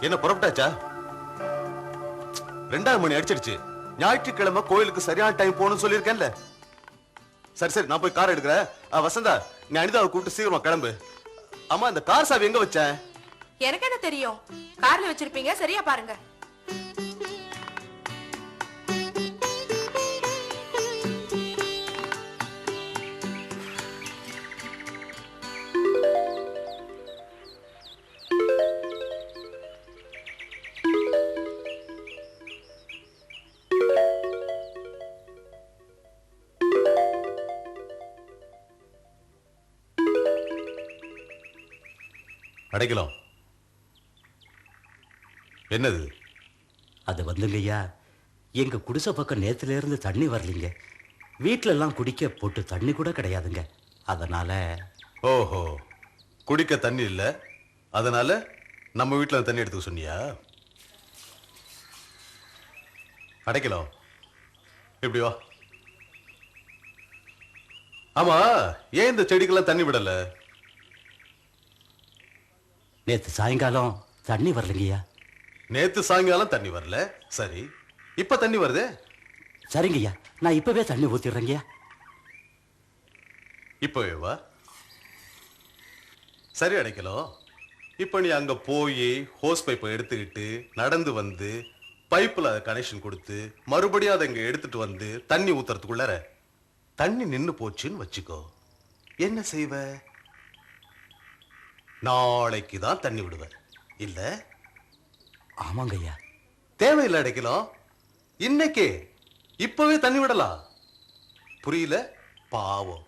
என்ன புறப்பட்டாச்சா? 2:00 மணி அடிச்சிருச்சு. ஞாயிற்றுக்கிழமை கோயிலுக்கு சரியான டைம் போகணும்னு சொல்லியிருக்கேன்ல. சரி சரி, நான் போய் கார் எடுக்கிறேன். வசந்தா, நீ அனிதாவை கூப்பிட்டு சீக்கிரமா கிளம்பு. அம்மா, இந்த கார் சாவி எங்க வச்சேன்? எனக்கு என்ன தெரியும்? கார்ல வச்சிருப்பீங்க, சரியா பாருங்க. அடைக்கலாம். என்னது அது? வந்துங்கய்யா, எங்க குடிசை பக்கம் நேத்துல இருந்து தண்ணி வரலீங்க. வீட்டுல எல்லாம் குடிக்க போட்டு தண்ணி கூட கிடையாதுங்க. அதனால. ஓஹோ, குடிக்க தண்ணி இல்ல, அதனால நம்ம வீட்டுல தண்ணி எடுத்துக்க சொன்னியா? அடைக்கலாம், இப்படி வா. ஆமா, ஏன் இந்த செடிக்கெல்லாம் தண்ணி விடல? நேத்து சாயங்காலம் தண்ணி வரலங்கய்யா. நேத்து சாயங்காலம் தண்ணி வரல, சரி. இப்ப தண்ணி வருது. சரிங்கய்யா, நான் இப்பவே தண்ணி ஊத்திடுறேங்கய்யா. இப்பவே வா. சரி அடைக்கலாம். இப்ப நீ அங்க போய் ஹோஸ் பைப்பை எடுத்துக்கிட்டு நடந்து வந்து பைப்புல அதை கனெக்ஷன் கொடுத்து மறுபடியும் அதை இங்க எடுத்துட்டு வந்து தண்ணி ஊத்துறதுக்குள்ளார தண்ணி நின்னு போச்சுன்னு வச்சுக்கோ. என்ன செய்வ? நாளைக்கு தான் தண்ணி விடுவேன் இல்ல? ஆமாங்கய்யா. தேவையில்லை அடைக்கலாம், இன்னைக்கே இப்பவே தண்ணி விடலாம். புரியல? பாவம்,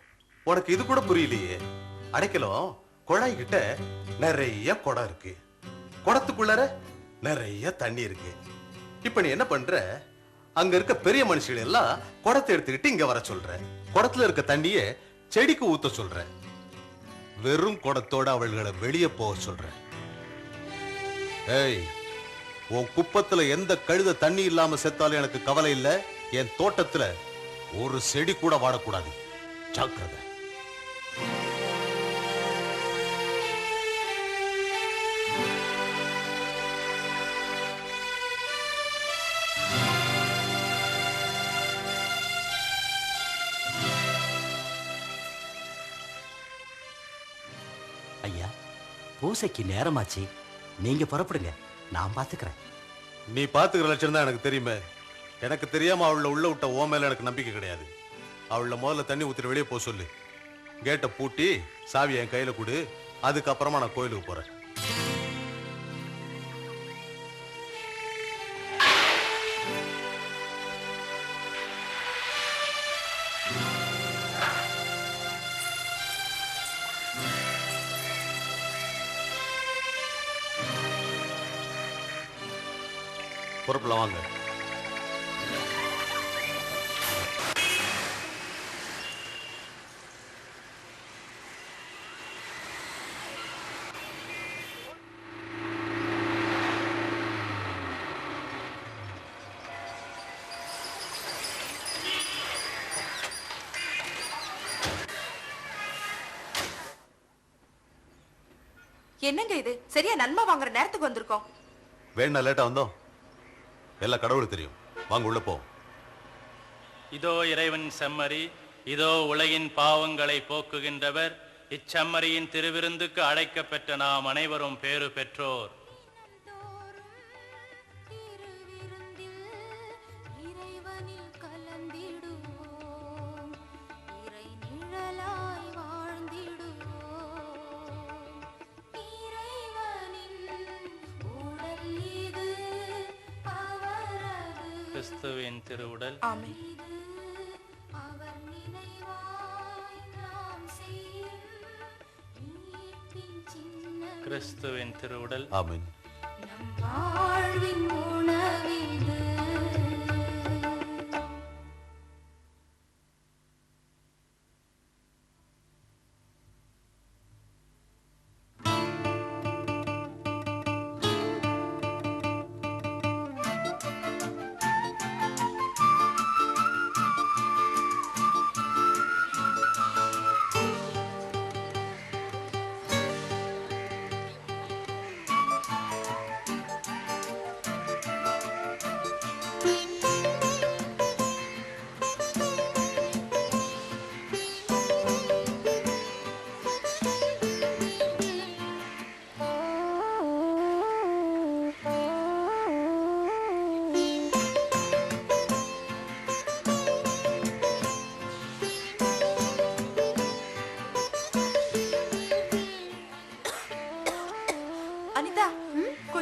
உனக்கு இது கூட புரியலையே. அடைக்கலாம், குழாய் கிட்ட நிறைய குடம் இருக்கு, குடத்துக்குள்ளார நிறைய தண்ணி இருக்கு. இப்ப நீ என்ன பண்ற? அங்க இருக்க பெரிய மனுஷர்கள் எல்லாம் குடத்தை எடுத்துக்கிட்டு இங்க வர சொல்ற. குடத்துல இருக்க தண்ணிய செடிக்கு ஊத்த சொல்ற. வெறும் குடத்தோட அவள்களை வெளியே போக சொல்ற. ஏய், உன் குப்பத்துல எந்த கழுத தண்ணி இல்லாம செத்தாலும் எனக்கு கவலை இல்ல. என் தோட்டத்துல ஒரு செடி கூட வாடக்கூடாது. ஜாக்கிரதை. ஐயா, பூசைக்கு நேரமாச்சு, நீங்க புறப்படுங்க, நான் பாத்துக்கிறேன். நீ பாத்துக்கிற லட்சணம் தான் எனக்கு தெரியுமே. எனக்கு தெரியாம அவள உள்ள விட்ட ஓ மேல எனக்கு நம்பிக்கை கிடையாது. அவள முதல்ல தண்ணி ஊத்திட்டு வெளியே போக சொல்லு. கேட்டை பூட்டி சாவி என் கையில கொடு. அதுக்கப்புறமா நான் கோயிலுக்கு போறேன். பொறுப்புல வாங்க. என்னங்க இது? சரியா நன்மை வாங்குற நேரத்துக்கு வந்திருக்கோம். வேணா லேட்டா வந்தோம், எல்லாம் கடவுளுக்கு தெரியும். வாங்க உள்ள போ. இதோ இறைவன் செம்மறி, இதோ உலகின் பாவங்களை போக்குகின்றவர். இச்சம்மறியின் திருவிருந்துக்கு அழைக்கப்பெற்ற நாம் அனைவரும் பேறு பெற்றோர். கிறிஸ்துவின் திருவுடல். ஆமென். கிறிஸ்துவின் திருவுடல். ஆமென்.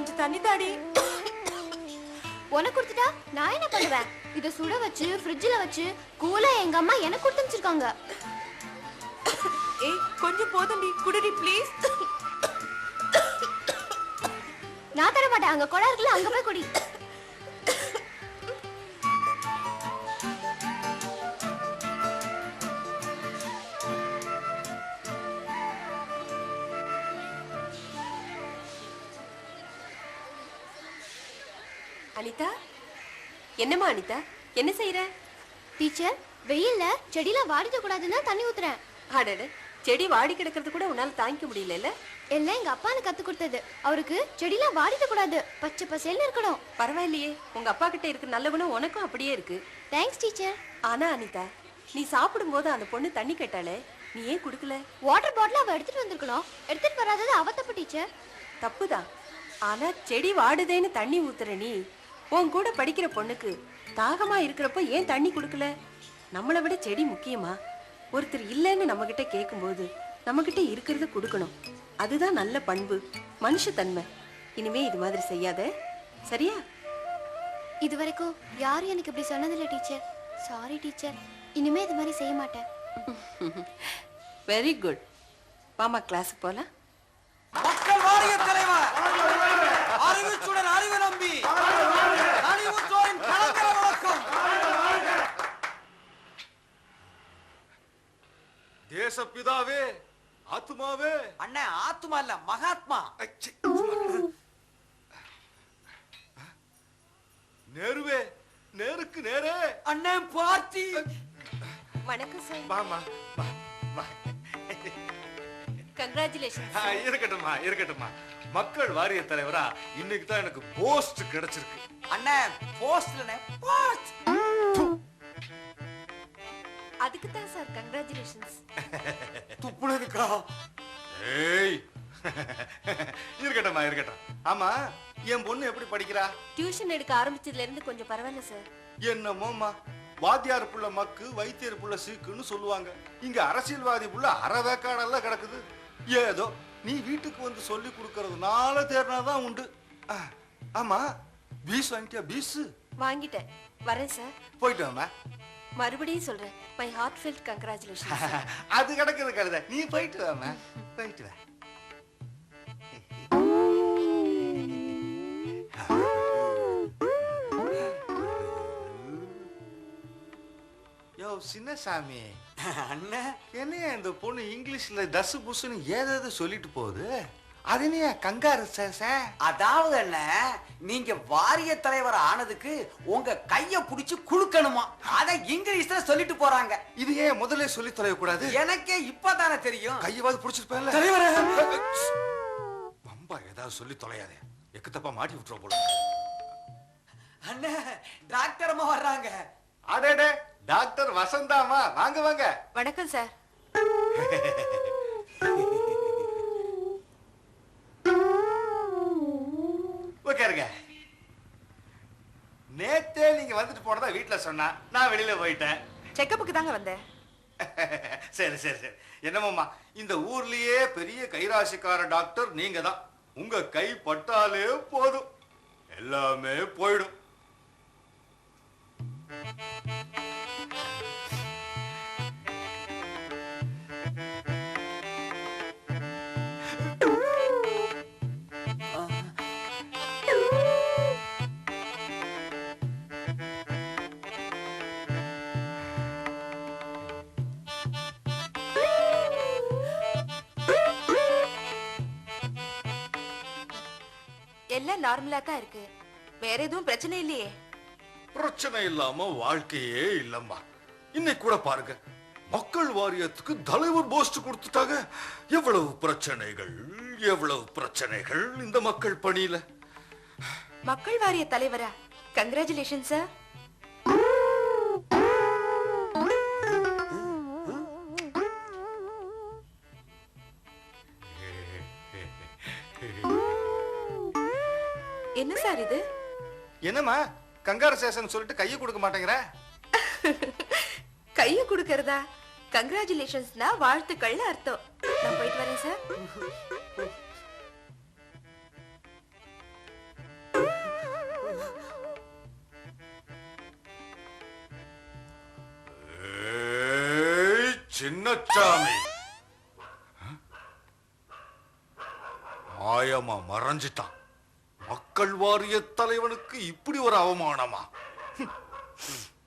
கொஞ்சம் தண்ணி தாடி. உனக்கு கொடுத்துட்டா நான் என்ன பண்ணுவேன்? இத சுட வச்சு ஃப்ரிட்ஜ்ல வச்சு கூலா எங்க அம்மா எனக்கு கொடுத்து அனுப்பிச்சிருக்காங்க. ஏய் கொஞ்சம் போதும்டி, குடிடி ப்ளீஸ். நான் தர மாட்டேன். அங்க குடம் இருக்குல்ல, அங்க போய் குடி. அனிதா, என்னம்மா அனிதா, என்ன செய்யற? டீச்சர், வெயில்ல செடியில வாடிட கூடாதுன்னு தண்ணி ஊத்துறேன். அடட, செடி வாடி கிடக்கிறது கூட உன்னால தாங்கிக்க முடியல. எல்லாம் எங்க அப்பா எனக்கு கத்து கொடுத்தது. அவருக்கு செடியில வாடிட கூடாது, பச்சை பசேல்னு இருக்கணும். பரவாயில்லையே, உங்க அப்பா கிட்ட இருக்கு நல்ல குணம் உனக்கும் அப்படியே இருக்கு. Thanks teacher. ஆனா அனிதா, நீ சாப்பிடும் போது அந்த பொண்ணு தண்ணி கேட்டாலே, நீ ஏன் குடுக்கல? வாட்டர் பாட்டில் அவ எடுத்துட்டு வந்திருக்கணும். எடுத்துட்டு வராதது அவ தப்பு டீச்சர். தப்புதான். ஆனா செடி வாடுதேன்னு தண்ணி ஊத்துற நீ, உன் கூட படிக்கிற பொண்ணுக்கு தாகமா இருக்கிறப்ப ஏன் தண்ணி குடுக்கல? நம்மளை விட செடி முக்கியமா? ஒருத்தர் இல்லைன்னு நம்ம கிட்ட கேட்கும்போது நம்ம கிட்ட இருக்கிறத கொடுக்கணும். அதுதான் நல்ல பண்பு, மனுஷத்தன்மை. இனிமே இது மாதிரி செய்யாத, சரியா? இது வரைக்கும் யாரும் எனக்கு இப்படி சொன்னதில்லை டீச்சர். Sorry teacher. இனிமே இது மாதிரி செய்ய மாட்டேன். Very good. மாமா கிளாஸுக்கு போலாம். மக்கள் வாரிய தலைவர் அறிவுச்சுடன் அறிவு நம்பி நலிவுற்றோரின் கலங்கர வழக்கம். தேசப்பிதாவே, ஆத்மாவே. அண்ணே, ஆத்மா இல்ல மகாத்மா. நேருவே, நேருக்கு நேரே. அண்ணே பார்ட்டி. வணக்கம் சார். வாமா, வா, வா. கங்க்ராச்சுலேஷன். இருக்கட்டும்மா, இருக்கட்டும்மா. மக்கள் வாரிய தலைவரா இன்னைக்கு தான் எனக்கு போஸ்ட் கிடைச்சிருக்கு. அண்ணே போஸ்ட்லனே போஸ்ட். அதுக்கு தான் சார் கங்க்ராச்சுலேஷன்ஸ். துப்புனதுக்கா? ஏய், இருக்கட்டும்மா, இருக்கட்டும். ஆமா, என் பொண்ணு எப்படி படிக்கிறா? டியூஷன் எடுக்க ஆரம்பிச்சதுல இருந்து கொஞ்சம் பரவாயில்ல சார். என்னமோம்மா, வாத்தியார் புள்ள மக்கு, வைத்தியர் புள்ள சீக்குன்னு சொல்லுவாங்க. இங்க அரசியல்வாதி புள்ள அறவேக்காடெல்லாம் கிடக்குது. ஏதோ நீ வீட்டுக்கு வந்து சொல்லி கொடுக்கறதுனால தேர்னாதான் உண்டு. ஆமா, பீஸ் வாங்கிட்டியா? பீஸ் வாங்கிட்டேன். வரேன் சார். போயிட்டு வாமா. மறுபடியும் சொல்றேன், மை ஹார்ட் ஃபெல்ட் கங்க்ராச்சுலேஷன். அது கிடக்குது கழுத, நீ போயிட்டு வாமா, போயிட்டு வா. யோ சின்னசாமி, அண்ணே, என்னையா இந்த பொண்ணு இங்கிலீஷ்ல தசு புசுன்னு ஏதாவது சொல்லிட்டு போகுது? அதுனையா கங்காரு சேச? அதாவது அண்ணே, நீங்க வாரிய தலைவர் ஆனதுக்கு உங்க கைய புடிச்சு குடுக்கணுமா, அத இங்கிலீஷ்ல சொல்லிட்டு போறாங்க. இது ஏன் முதல்ல சொல்லி தொலைய கூடாது? எனக்கே இப்பதானே தெரியும். கையவாது புடிச்சிருப்பேன்ல தலைவரே. பம்பா ஏதாவது சொல்லி தொலையாதே, எக்கு தப்பா மாட்டி விட்டுற போல. அண்ணே, டாக்டர் அம்மா வர்றாங்க. அடடே, டாக்டர் வசந்தாமா, வாங்க வாங்க. வணக்கம் சார். உட்காருங்க. நேத்தே நீங்க வந்துட்டு போனதா வீட்டுல சொன்னா, நான் வெளியில போயிட்டேன். செக்கப்புக்கு தாங்க வந்தேன். சரி சரி சரி. என்னமாமா, இந்த ஊர்லயே பெரிய கைராசிக்கார டாக்டர் நீங்க தான். உங்க கை பட்டாலே போதும், எல்லாமே போயிடும். எல்லாம் நார்மலா தான் இருக்கு. வேற எதுவும் பிரச்சனை இல்லையே? பிரச்சனை இல்லாம வாழ்க்கையே இல்லம்மா. இன்னைக்கு கூட பாருங்க, மக்கள் வாரியத்துக்கு தலைவர் போஸ்ட் கொடுத்துட்டாங்க. எவ்வளவு பிரச்சனைகள், எவ்வளவு பிரச்சனைகள் இந்த மக்கள் பணியில. மக்கள் வாரிய தலைவரா? Congratulation sir. என்ன சார் இது? என்னம்மா, கங்காரசேஷன் சொல்லிட்டு கையை கொடுக்க மாட்டேங்கிற? கைய கொடுக்கறதா? கங்க்ராச்சுலேஷன்ஸ்னா வாழ்த்துக்கள் அர்த்தம். நான் போயிட்டு வரேன் சார். சின்னச்சாமி ஆயமா மறைஞ்சிட்டான். மக்கள் வாரிய தலைவனுக்கு இப்படி ஒரு அவமானமா?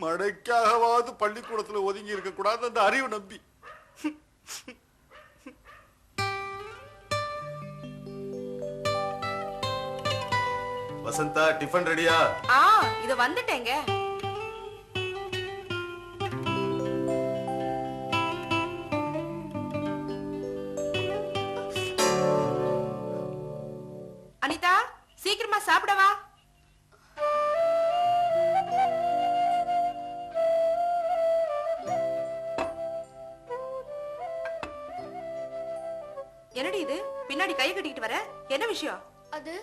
மழைக்காகவாவது பள்ளிக்கூடத்துல ஒதுங்கி இருக்க கூடாது அந்த அறிவு நம்பி. வசந்தா, டிஃபன் ரெடியா? இத வந்துட்டேங்க. அனிதா, சீக்கிரமா சாப்பிடவா. என்னடி இது பின்னாடி கை கட்டிக்கிட்டு வர? என்ன விஷயம்? அது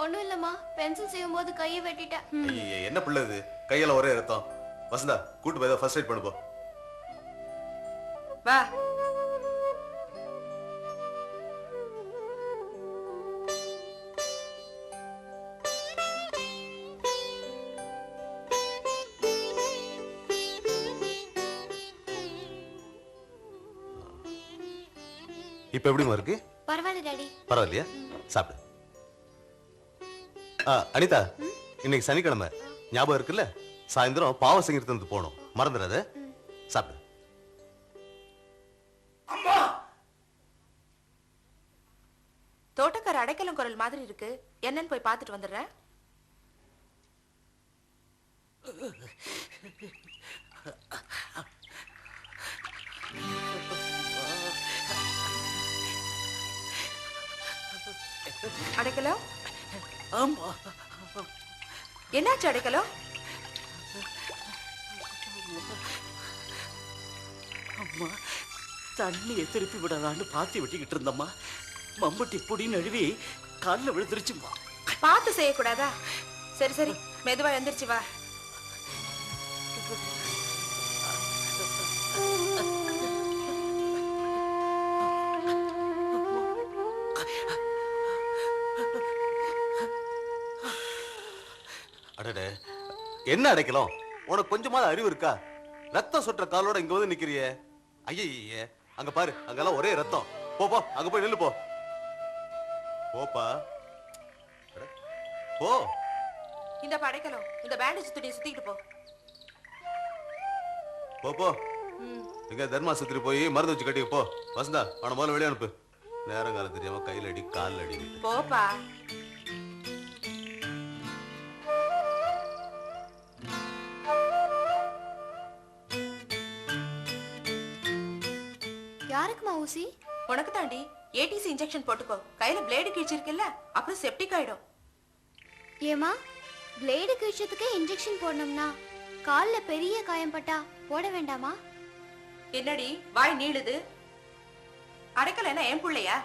ஒண்ணும் இல்லம்மா, பென்சில் செய்யும் போது கையை வெட்டிட்டேன். ஐயே, என்ன பிள்ளை இது? கையில ஒரே ரத்தம். வசந்தா, கூட்டு போய் ஃபர்ஸ்ட் எய்ட் பண்ணுப்போ. வா. இப்ப எப்படிமா இருக்கு? பரவாயில்ல டாடி. பரவாயில்லையா? சாப்பிடு. அனிதா, இன்னைக்கு சனிக்கிழமை ஞாபகம் இருக்குல்ல? சாயந்தரம் பாவ சங்கீர்த்தனத்துக்கு போகணும், மறந்துடாத. சாப்பிடு. தோட்டக்கார அடைக்கலம் குரல் மாதிரி இருக்கு, என்னன்னு போய் பார்த்துட்டு வந்துடுறேன். அடைக்கலம், என்னாச்சு அடைக்கலம்? அம்மா, தண்ணியை திருப்பி விடலான்னு பாத்தி வெட்டிக்கிட்டு இருந்தம்மா. மம்பட்டி பொடி நழுவி காலில் விழுந்துருச்சுமா. பார்த்து செய்யக்கூடாதா? சரி சரி, மெதுவா எந்திரிச்சு வா. அடடே, என்ன அடைக்கலாம்? உனக்கு கொஞ்சமாவது அறிவு இருக்கா? ரத்தம் சொட்டுற காலோட இங்க வந்து நிக்கிறியே. ஐயே, அங்க பாரு, அங்கெல்லாம் ஒரே ரத்தம். போ, அங்க போய் நில்லு. போப்பா, போ. இந்த அடைக்கலம், இந்த பேண்டேஜ் துணியை சுத்திக்கிட்டு போ. இங்க தர்மாசத்திரி போய் மருந்து வச்சு கட்டிக்க போ. வசந்தா, அவனை முதல்ல வெளியே அனுப்பு. நேரம் காலம் தெரியாம கையில் அடி காலில் அடி. போப்பா. யாருக்குமா ஊசி? உனக்கு தாண்டி. ஏடிசி இன்ஜெக்ஷன் போட்டுக்கோ. கையில பிளேடு கிழிச்சிருக்குல்ல, அப்புறம் செப்டிக் ஆயிடும். ஏமா, பிளேடு கிழிச்சதுக்கே இன்ஜெக்ஷன் போடணும்னா கால்ல பெரிய காயம் பட்டா போட வேண்டாமா? என்னடி வாய் நீளுது? அடைக்கல என்ன என் புள்ளையா?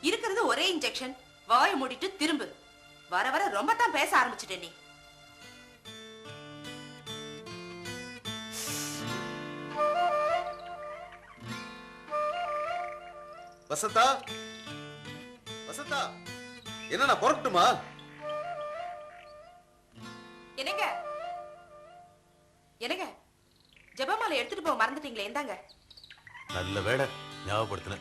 இருக்கிறது ஒரே இன்ஜெக்ஷன். வாயை மூடிட்டு திரும்பு. வர வர ரொம்ப தான் பேச ஆரம்பிச்சுட்ட நீ. வசந்தா, என்ன நான் புறப்பட்டுமா? என்னங்க ஜெபமாலை எடுத்துட்டு போக மறந்துட்டீங்களே, இந்தாங்க. நல்ல வேளை ஞாபகப்படுத்தின.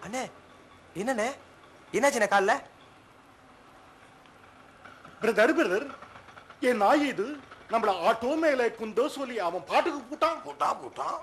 அண்ணே, என்னண்ணே, என்னாச்சுண்ணே கால்ல? பிரதர், என் நாய் இது நம்மள ஆட்டோ மேல குந்தோ சொல்லி அவன் பாட்டுக்கு போட்டான்.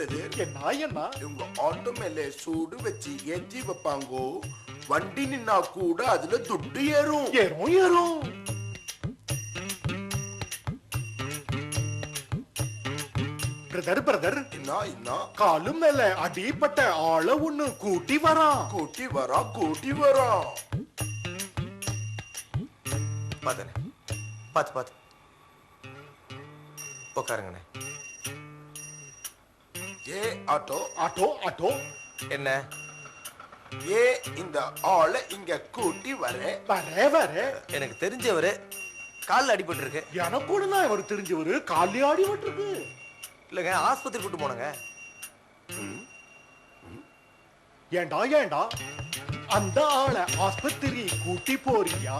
பிரதர் என்ன உங்க ஆட்டோ மேல சூடு வச்சு ஏற்றி வைப்பாங்கோ. வண்டி நின்னா கூட அதுல துட்டு ஏறும். ஏறும் பிரதர் என்ன காலு மேல அடிப்பட்ட ஆள ஒண்ணு கூட்டி வரா பாத்தனே பாத்து உட்காருங்கண்ணே. ஏ ஆட்டோ ஆட்டோ என்ன ஏ இந்த ஆளை இங்க கூட்டி வர எனக்கு தெரிஞ்சவரு கால்ல அடிபட்டு இருக்கு. எனக்கு கூட தான் இவர் தெரிஞ்சவரு காலி அடிபட்டு இருக்கு. இல்லங்க ஆஸ்பத்திரி கூட்டு போனங்க. ஏண்டா அந்த ஆளை ஆஸ்பத்திரி கூட்டி போறியா,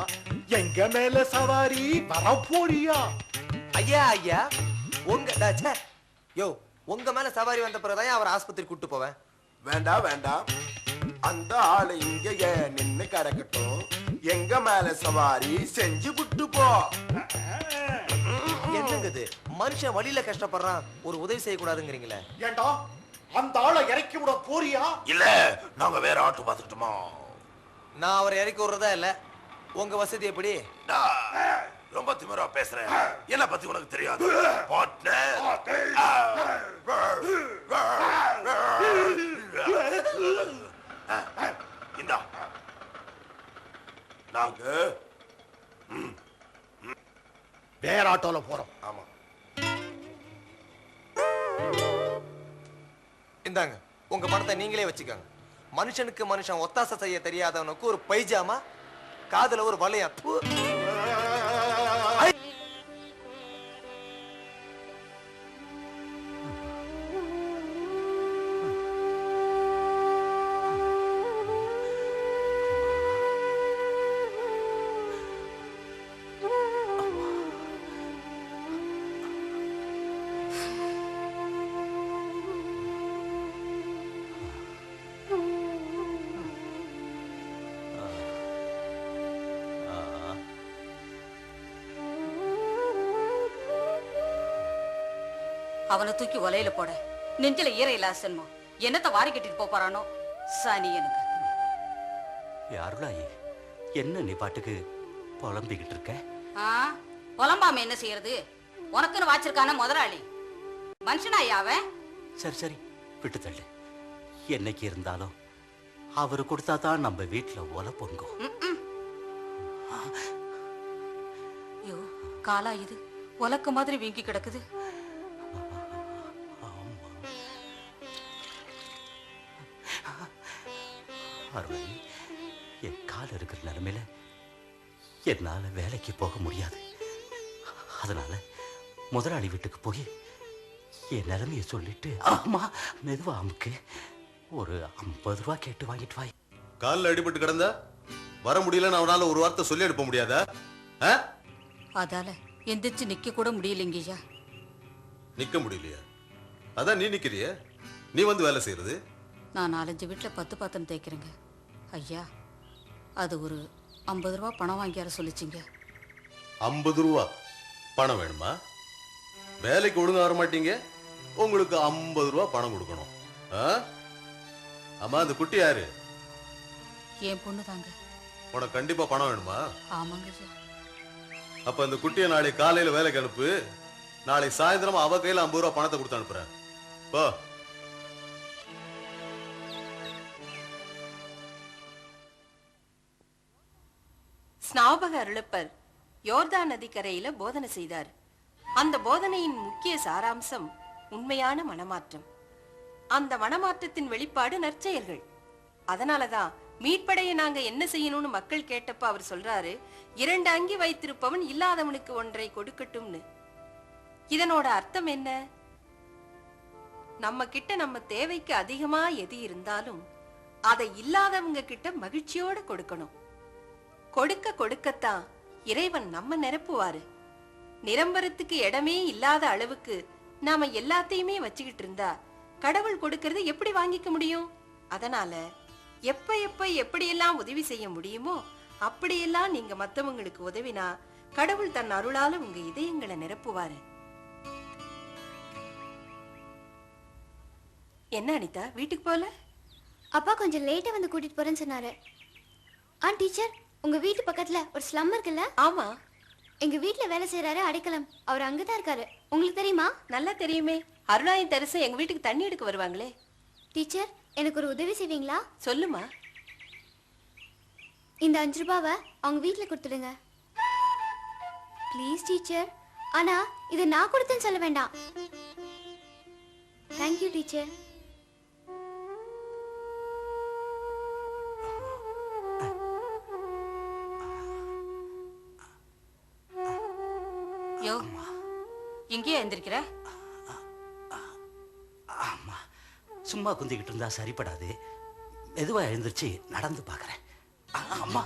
எங்க மேல சவாரி வர போறியா? ஐயா உங்க யோ உங்க மேல சவாரி வந்த பிறகுதான் அவர் ஆஸ்பத்திரி கூட்டு போவேன். வேண்டாம் அந்த ஆளை இங்க நின்னு கிடக்கட்டும். எங்க மேல சவாரி செஞ்சு விட்டு போ. என்னங்க இது, மனுஷன் வழியில கஷ்டப்படுறான், ஒரு உதவி செய்ய கூடாதுங்கிறீங்களே. ஏண்டா அந்த ஆளை இறக்கி விட போறியா? இல்ல நாங்க வேற ஆட்டோ பாத்துட்டோமா. நான் அவரை இறக்கி விடுறதா இல்ல. உங்க வசதி எப்படி? ரொம்ப திமிரா பேசுறேன். என்ன பத்தி உனக்கு தெரியாது. இந்தா நாங்க வேற ஆட்டோல போறோம். ஆமா இந்தாங்க உங்க பணத்தை நீங்களே வச்சுக்கோங்க. மனுஷனுக்கு மனுஷன் ஒத்தாசை செய்ய தெரியாதவனுக்கு ஒரு பைஜாமா, காதுல ஒரு வளையம். அவனை தூக்கி ஒலையில போட. நெஞ்சில ஈர இல்லாசன்மோ என்னத்த வாரி கட்டிட்டு போறானோ சனி எனக்கு. யாருடாயே என்ன நீ பாட்டுக்கு புலம்பிக்கிட்டு இருக்க? புலம்பாம என்ன செய்யறது? உனக்குன்னு வாச்சிருக்கான முதலாளி மனுஷனாயா அவன்? சரி விட்டு தள்ளு. என்னைக்கு இருந்தாலும் அவரு கொடுத்தா தான் நம்ம வீட்டுல ஒலை பொங்கும். ஐயோ காலா இது உலக்க மாதிரி வீங்கி கிடக்குது. என் கால் இருக்கிற நிலைமையில என்னால வேலைக்கு போக முடியாது. அதனால முதலாளி வீட்டுக்கு போய் என் நிலைமைய சொல்லிட்டு, ஆமா மெதுவா அமுக்கு, ஒரு 50 ரூபா கேட்டு வாங்கிட்டு வாய். காலில் அடிபட்டு கிடந்தா வர முடியலன்னு அவனால ஒரு வார்த்தை சொல்லி அனுப்ப முடியாதா? அதால எந்திரிச்சு நிக்க கூட முடியலைங்கய்யா. நிக்க முடியலையா? அதான் நீ நிக்கிறிய, நீ வந்து வேலை செய்யறது. நான் 4-5 வீட்டுல 10 பாத்திரம் தேய்க்கிறேங்க ஐயா. அது ஒரு 50 ரூபா பணம் வாங்கியார சொல்லிச்சிங்க. 50 ரூபா பணம் வேணுமா? வேலைக்கு ஒழுங்கா வர மாட்டீங்க, உங்களுக்கு 50 ரூபா பணம் கொடுக்கணும். ஆமா, அந்த குட்டி யாரு? என் பொண்ணு தாங்க. உனக்கு கண்டிப்பா பணம் வேணுமா? ஆமாங்க ஐயா. அப்ப அந்த குட்டியை நாளை காலையில வேலைக்கு அனுப்பு. நாளை சாயந்தரம் அவ கையில 50 ரூபா பணத்தை கொடுத்து அனுப்புறேன். போ. ஸ்நாபக அருளப்பர் யோர்தான் நதிக்கரையில போதனை செய்தார். அந்த போதனையின் முக்கிய சாராம்சம் உண்மையான மனமாற்றம். அந்த மனமாற்றத்தின் வெளிப்பாடு நற்செயல்கள். அதனாலதான் மீட்படைய நாங்க என்ன செய்யணும்னு மக்கள் கேட்டப்ப அவர் சொல்றாரு, 2 அங்கி வைத்திருப்பவன் இல்லாதவனுக்கு 1 கொடுக்கட்டும்னு. இதனோட அர்த்தம் என்ன? நம்ம கிட்ட நம்ம தேவைக்கு அதிகமா எது இருந்தாலும் அதை இல்லாதவங்க கிட்ட மகிழ்ச்சியோட கொடுக்கணும். கொடுக்க கொடுக்கத்தான் இறைவன் நம்ம நிரப்புவாரு. நிரம்பரத்துக்கு இடமே இல்லாத அளவுக்கு நாம எல்லாத்தையுமே வச்சுக்கிட்டு இருந்தா கடவுள் கொடுக்கறது எப்படி வாங்கிக்க முடியும்? அதனால எப்ப எப்படியெல்லாம் உதவி செய்ய முடியுமோ அப்படியெல்லாம் நீங்க மத்தவங்களுக்கு உதவினா கடவுள் தன் அருளால உங்க இதயங்களை நிரப்புவாரு. என்ன அனிதா வீட்டுக்கு போல? அப்பா கொஞ்சம் லேட்டா வந்து கூட்டிட்டு போறேன்னு சொன்னாரு. டீச்சர், உங்க வீட்டு பக்கத்துல ஒரு ஸ்லம் இருக்குல்ல? ஆமா, எங்க வீட்டுல வேலை செய்யறாரு அடைக்கலம். அவர் அங்கதான் இருக்காரு. உங்களுக்கு தெரியுமா? நல்லா தெரியுமே. அருணாயும் தெரசும் எங்க வீட்டுக்கு தண்ணி எடுக்க வருவாங்களே. டீச்சர், எனக்கு ஒரு உதவி செய்வீங்களா? சொல்லுமா. இந்த 5 ரூபாவை அவங்க வீட்டுல கொடுத்துடுங்க ப்ளீஸ் டீச்சர். ஆனா இதை நான் கொடுத்தேன்னு சொல்ல வேண்டாம். Thank you teacher. யோ, இங்கேயே எந்திருக்கிற? ஆமா, சும்மா குந்திக்கிட்டு இருந்தா சரிப்படாது. மெதுவா எழுந்திருச்சு நடந்து பாக்குறேன். அம்மா.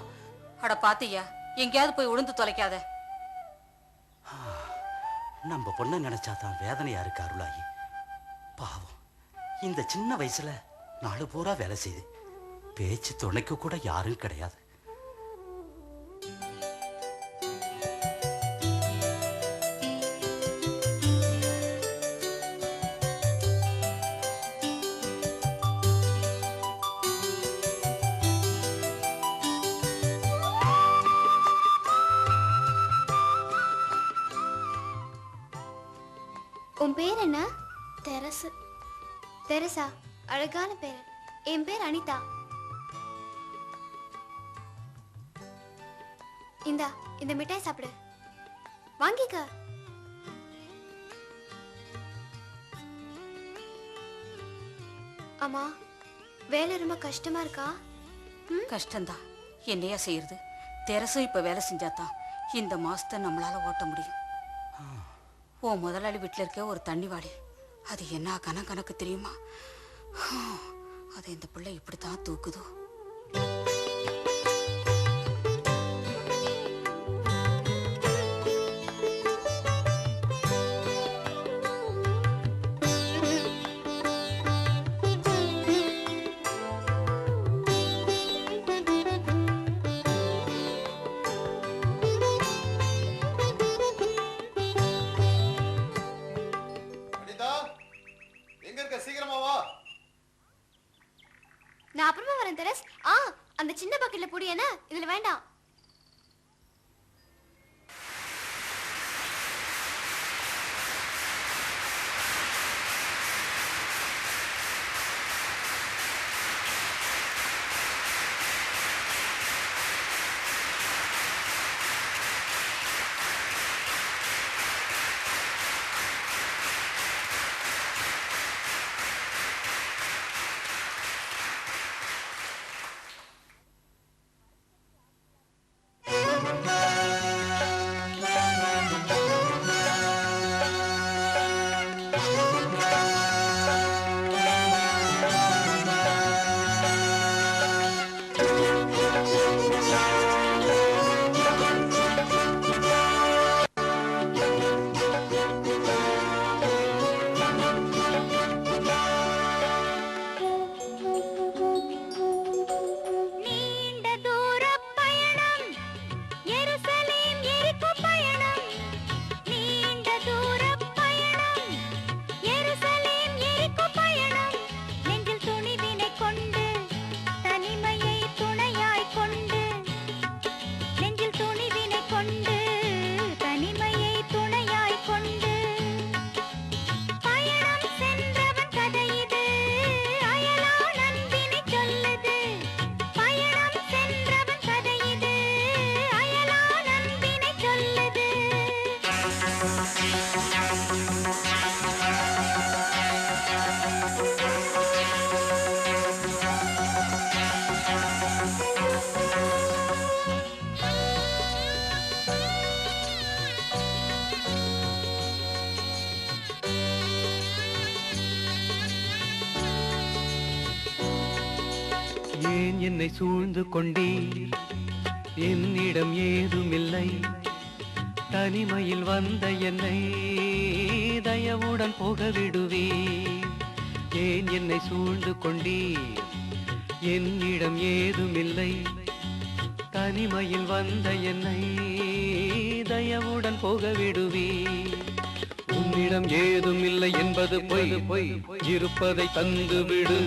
அட பாத்தியா, எங்கேயாவது போய் உளுந்து தொலைக்காத. நம்ம பொண்ணை நினைச்சாதான் வேதனையா இருக்கு அருளாயி. பாவம், இந்த சின்ன வயசுல நாலு பூரா வேலை செய்து பேச்சு துணைக்கு கூட யாரும் கிடையாது. உன் பேர் என்ன? தெரசு. தெரசா, அழகான பேர். என் பேர் அனிதா. இந்த மிட்டாய் சாப்பிடு. வாங்கிக்க. அம்மா, வேலை ரொம்ப கஷ்டமா இருக்கா? கஷ்டம்தான், என்னையா செய்யறது? தெரசும் இப்ப வேலை செஞ்சாதான் இந்த மாசத்தை நம்மளால ஓட்ட முடியும். ஓ முதலாளி வீட்டில் இருக்க ஒரு தண்ணி வாளி, அது என்ன கணக்கு தெரியுமா? அது இந்த பிள்ளை இப்படித்தான் தூக்குதோ. நான் அப்புறமா வரேன் தெரஸ். அந்த சின்ன பக்கெட்ல பொடி என்ன, இதுல வேண்டாம். ஏன் என்னை சூழ்ந்து கொண்டீர்? என்னிடம் ஏதுமில்லை. தனிமையில் வந்த என்னை தயவுடன் போக விடுவீர். ஏன் என்னை சூழ்ந்து கொண்டீர்? என்னிடம் ஏதுமில்லை. தனிமையில் வந்த என்னை தயவுடன் போக விடுவீர். உன்னிடம் ஏதும் இல்லை என்பது பொய் பொய் இருப்பதை தந்து விடு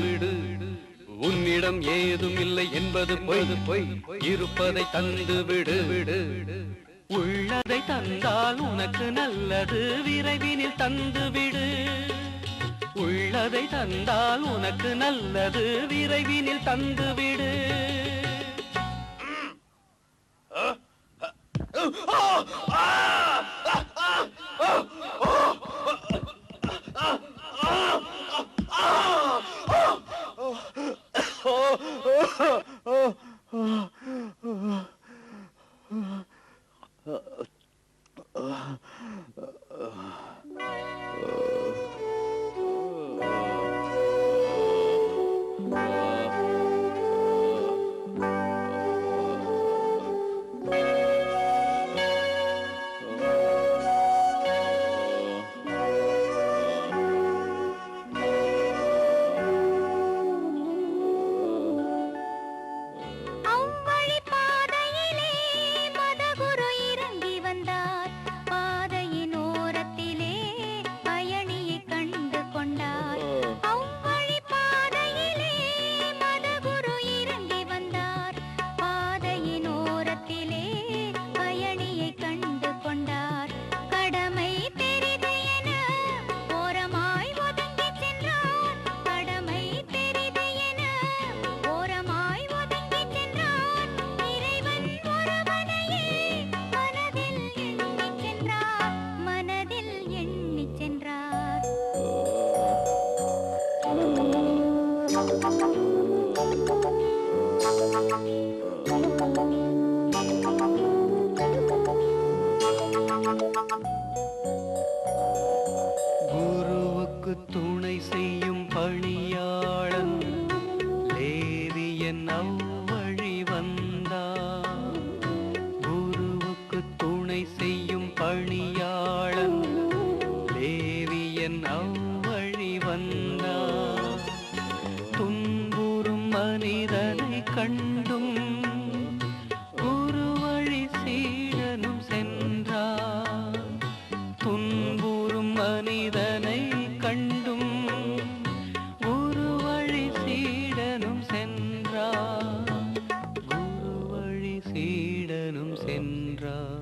உன்னிடம் ஏதும் இல்லை என்பது பொய் பொய் இருப்பதை தந்து விடு உள்ளதை தந்தால் உனக்கு நல்லது விரைவினில் தந்து விடு உள்ளதை தந்தால் உனக்கு நல்லது விரைவினில் தந்து விடு குருவுக்கு துணை செய்யும் பணியாளன் லேவியன் அவ்வழி வந்தான் குருவுக்கு துணை செய்யும் பணியாளன் லேவியன் அவ்வழி வந்தான் துன்புறும் மனிதனை கண்டும் குருவழி சீடனும் சென்றான் துன்புறும் மனிதனை கண்டும் குருவழி சீடனும் சென்றான் குருவழி சீடனும் சென்றான்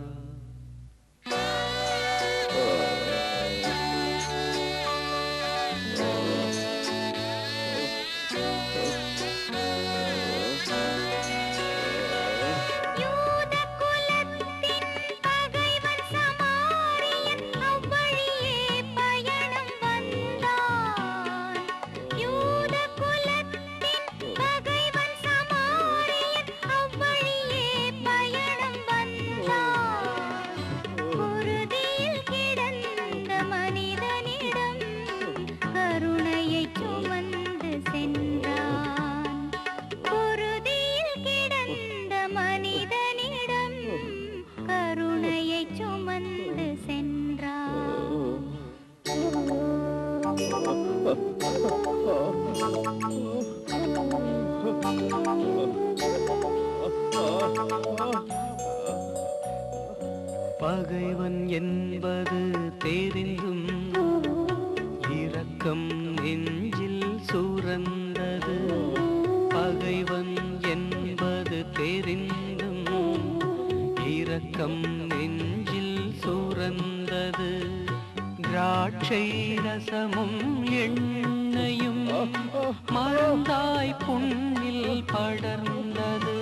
பகைவன் என்பது தெரிந்தும் இரக்கம் நெஞ்சில் சுரந்தது பகைவன் என்பது தெரிந்தும் இரக்கம் நெஞ்சில் சுரந்தது திராட்சை ரசமும் எண்ணெயும் மறந்தாய் புண்ணில் படர்ந்தது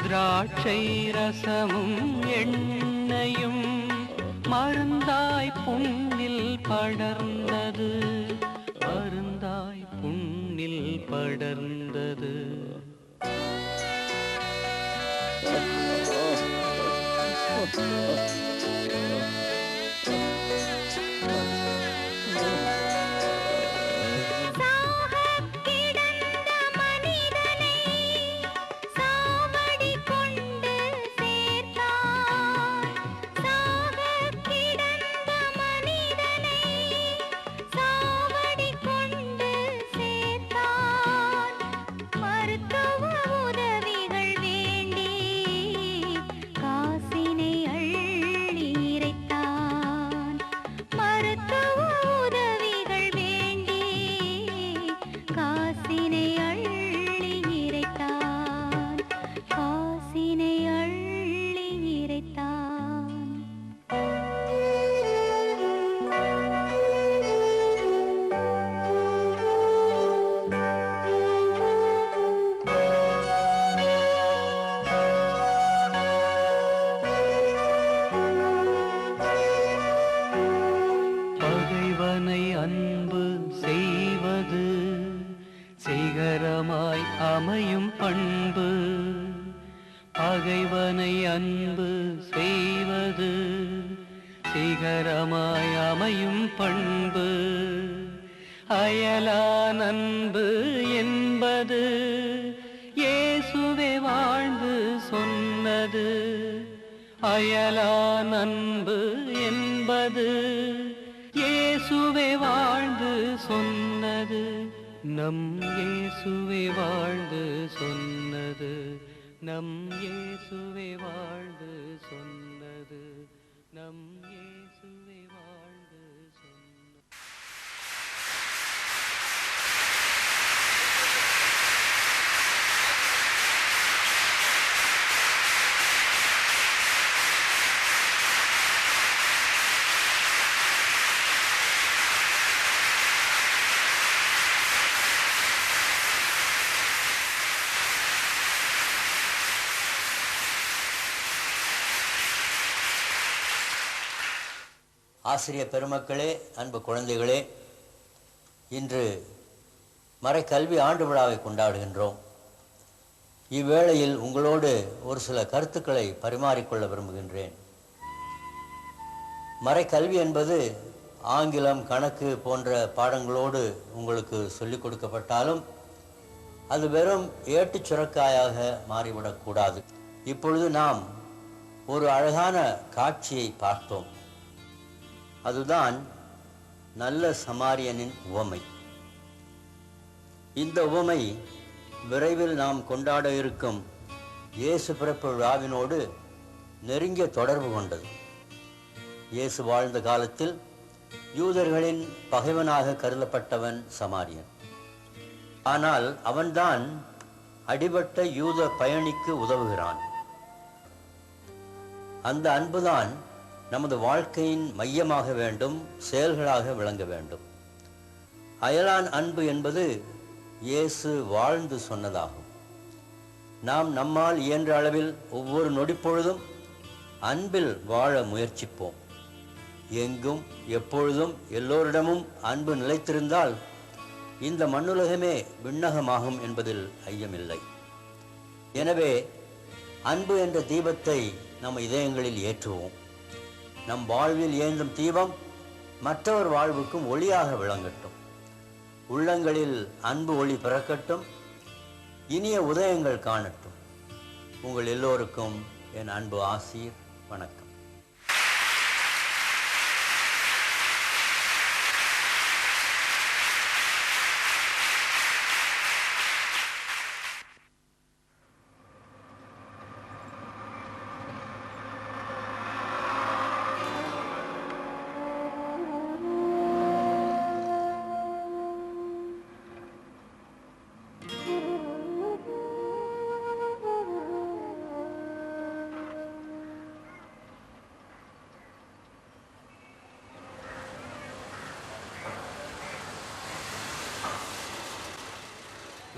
திராட்சை ரசமும் எண்ணெயும் மருந்தாய் புண்ணில் படர்ந்தது மருந்தாய் புண்ணில் படர்ந்தது உதவிகள் வேண்டி காசினை அள்ளி இறைத்தான் சிகரமாய் அமையும் பண்பு பகைவனை அன்பு செய்வது. சிகரமாய் அமையும் பண்பு அயலான் அன்பு என்பது இயேசுவே வாழ்ந்து சொன்னது. அயலான் அன்பு என்பது இயேசுவே வாழ்ந்து சொன்னது. நம் இயேசுவே வாழ்ந்து சொன்னது. நம் இயேசுவே வாழ்ந்து சொன்னது. நம் இயேசுவே வாழ்ந்து சொன்னது. ஆசிரியர் பெருமக்களே, அன்பு குழந்தைகளே, இன்று மறைக்கல்வி ஆண்டு விழாவை கொண்டாடுகின்றோம். இவ்வேளையில் உங்களோடு ஒரு சில கருத்துக்களை பரிமாறிக்கொள்ள விரும்புகின்றேன். மறைக்கல்வி என்பது ஆங்கிலம், கணக்கு போன்ற பாடங்களோடு உங்களுக்கு சொல்லிக் கொடுக்கப்பட்டாலும் அது வெறும் ஏட்டுச் சுரக்காயாக மாறிவிடக்கூடாது. இப்பொழுது நாம் ஒரு அழகான காட்சியை பார்த்தோம். அதுதான் நல்ல சமாரியனின் உவமை. இந்த உவமை விரைவில் நாம் கொண்டாட இருக்கும் இயேசு பிறப்பு விழாவினோடு நெருங்கிய தொடர்பு கொண்டது. இயேசு வாழ்ந்த காலத்தில் யூதர்களின் பகைவனாக கருதப்பட்டவன் சமாரியன். ஆனால் அவன்தான் அடிபட்ட யூத பயணிக்கு உதவுகிறான். அந்த அன்புதான் நமது வாழ்க்கையின் மையமாக வேண்டும், செயல்களாக விளங்க வேண்டும். அயலான் அன்பு என்பது இயேசு வாழ்ந்து சொன்னதாகும். நாம் நம்மால் இயன்ற அளவில் ஒவ்வொரு நொடிப்பொழுதும் அன்பில் வாழ முயற்சிப்போம். எங்கும் எப்பொழுதும் எல்லோரிடமும் அன்பு நிலைத்திருந்தால் இந்த மண்ணுலகமே விண்ணகமாகும் என்பதில் ஐயமில்லை. எனவே அன்பு என்ற தீபத்தை நம் இதயங்களில் ஏற்றுவோம். நம் வாழ்வில் ஏந்தும் தீபம் மற்றவர் வாழ்வுக்கும் ஒளியாக விளங்கட்டும். உள்ளங்களில் அன்பு ஒளி பிறக்கட்டும். இனிய உதயங்கள் காணட்டும். உங்கள் எல்லோருக்கும் என் அன்பு ஆசீர். வணக்கம்.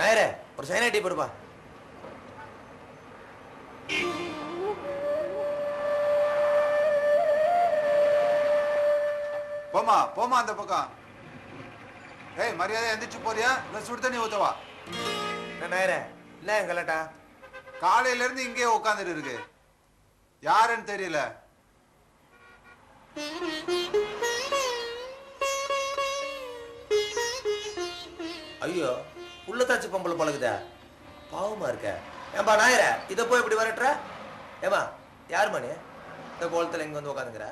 நாயரே, ஒரு சைனா டீ போடுப்பா. போமா போமா அந்த பக்கம். ஏய், மரியாதை எந்திரிச்சு போறியா இல்ல சுடு தண்ணி ஊத்தவா? நாயரே, என்ன கலட்டா? காலையில இருந்து இங்கே உட்காந்துட்டு இருக்கு. யாருன்னு தெரியல. ஐயோ, உள்ளத்தாச்சு பொம்பளை பழகுதா, பாவமா இருக்க. ஏன்பா நாயர, இதை போய் இப்படி வரட்டுற? ஏமா யார் மணி இந்த கோலத்துல இங்க வந்து உட்காந்துங்கிற?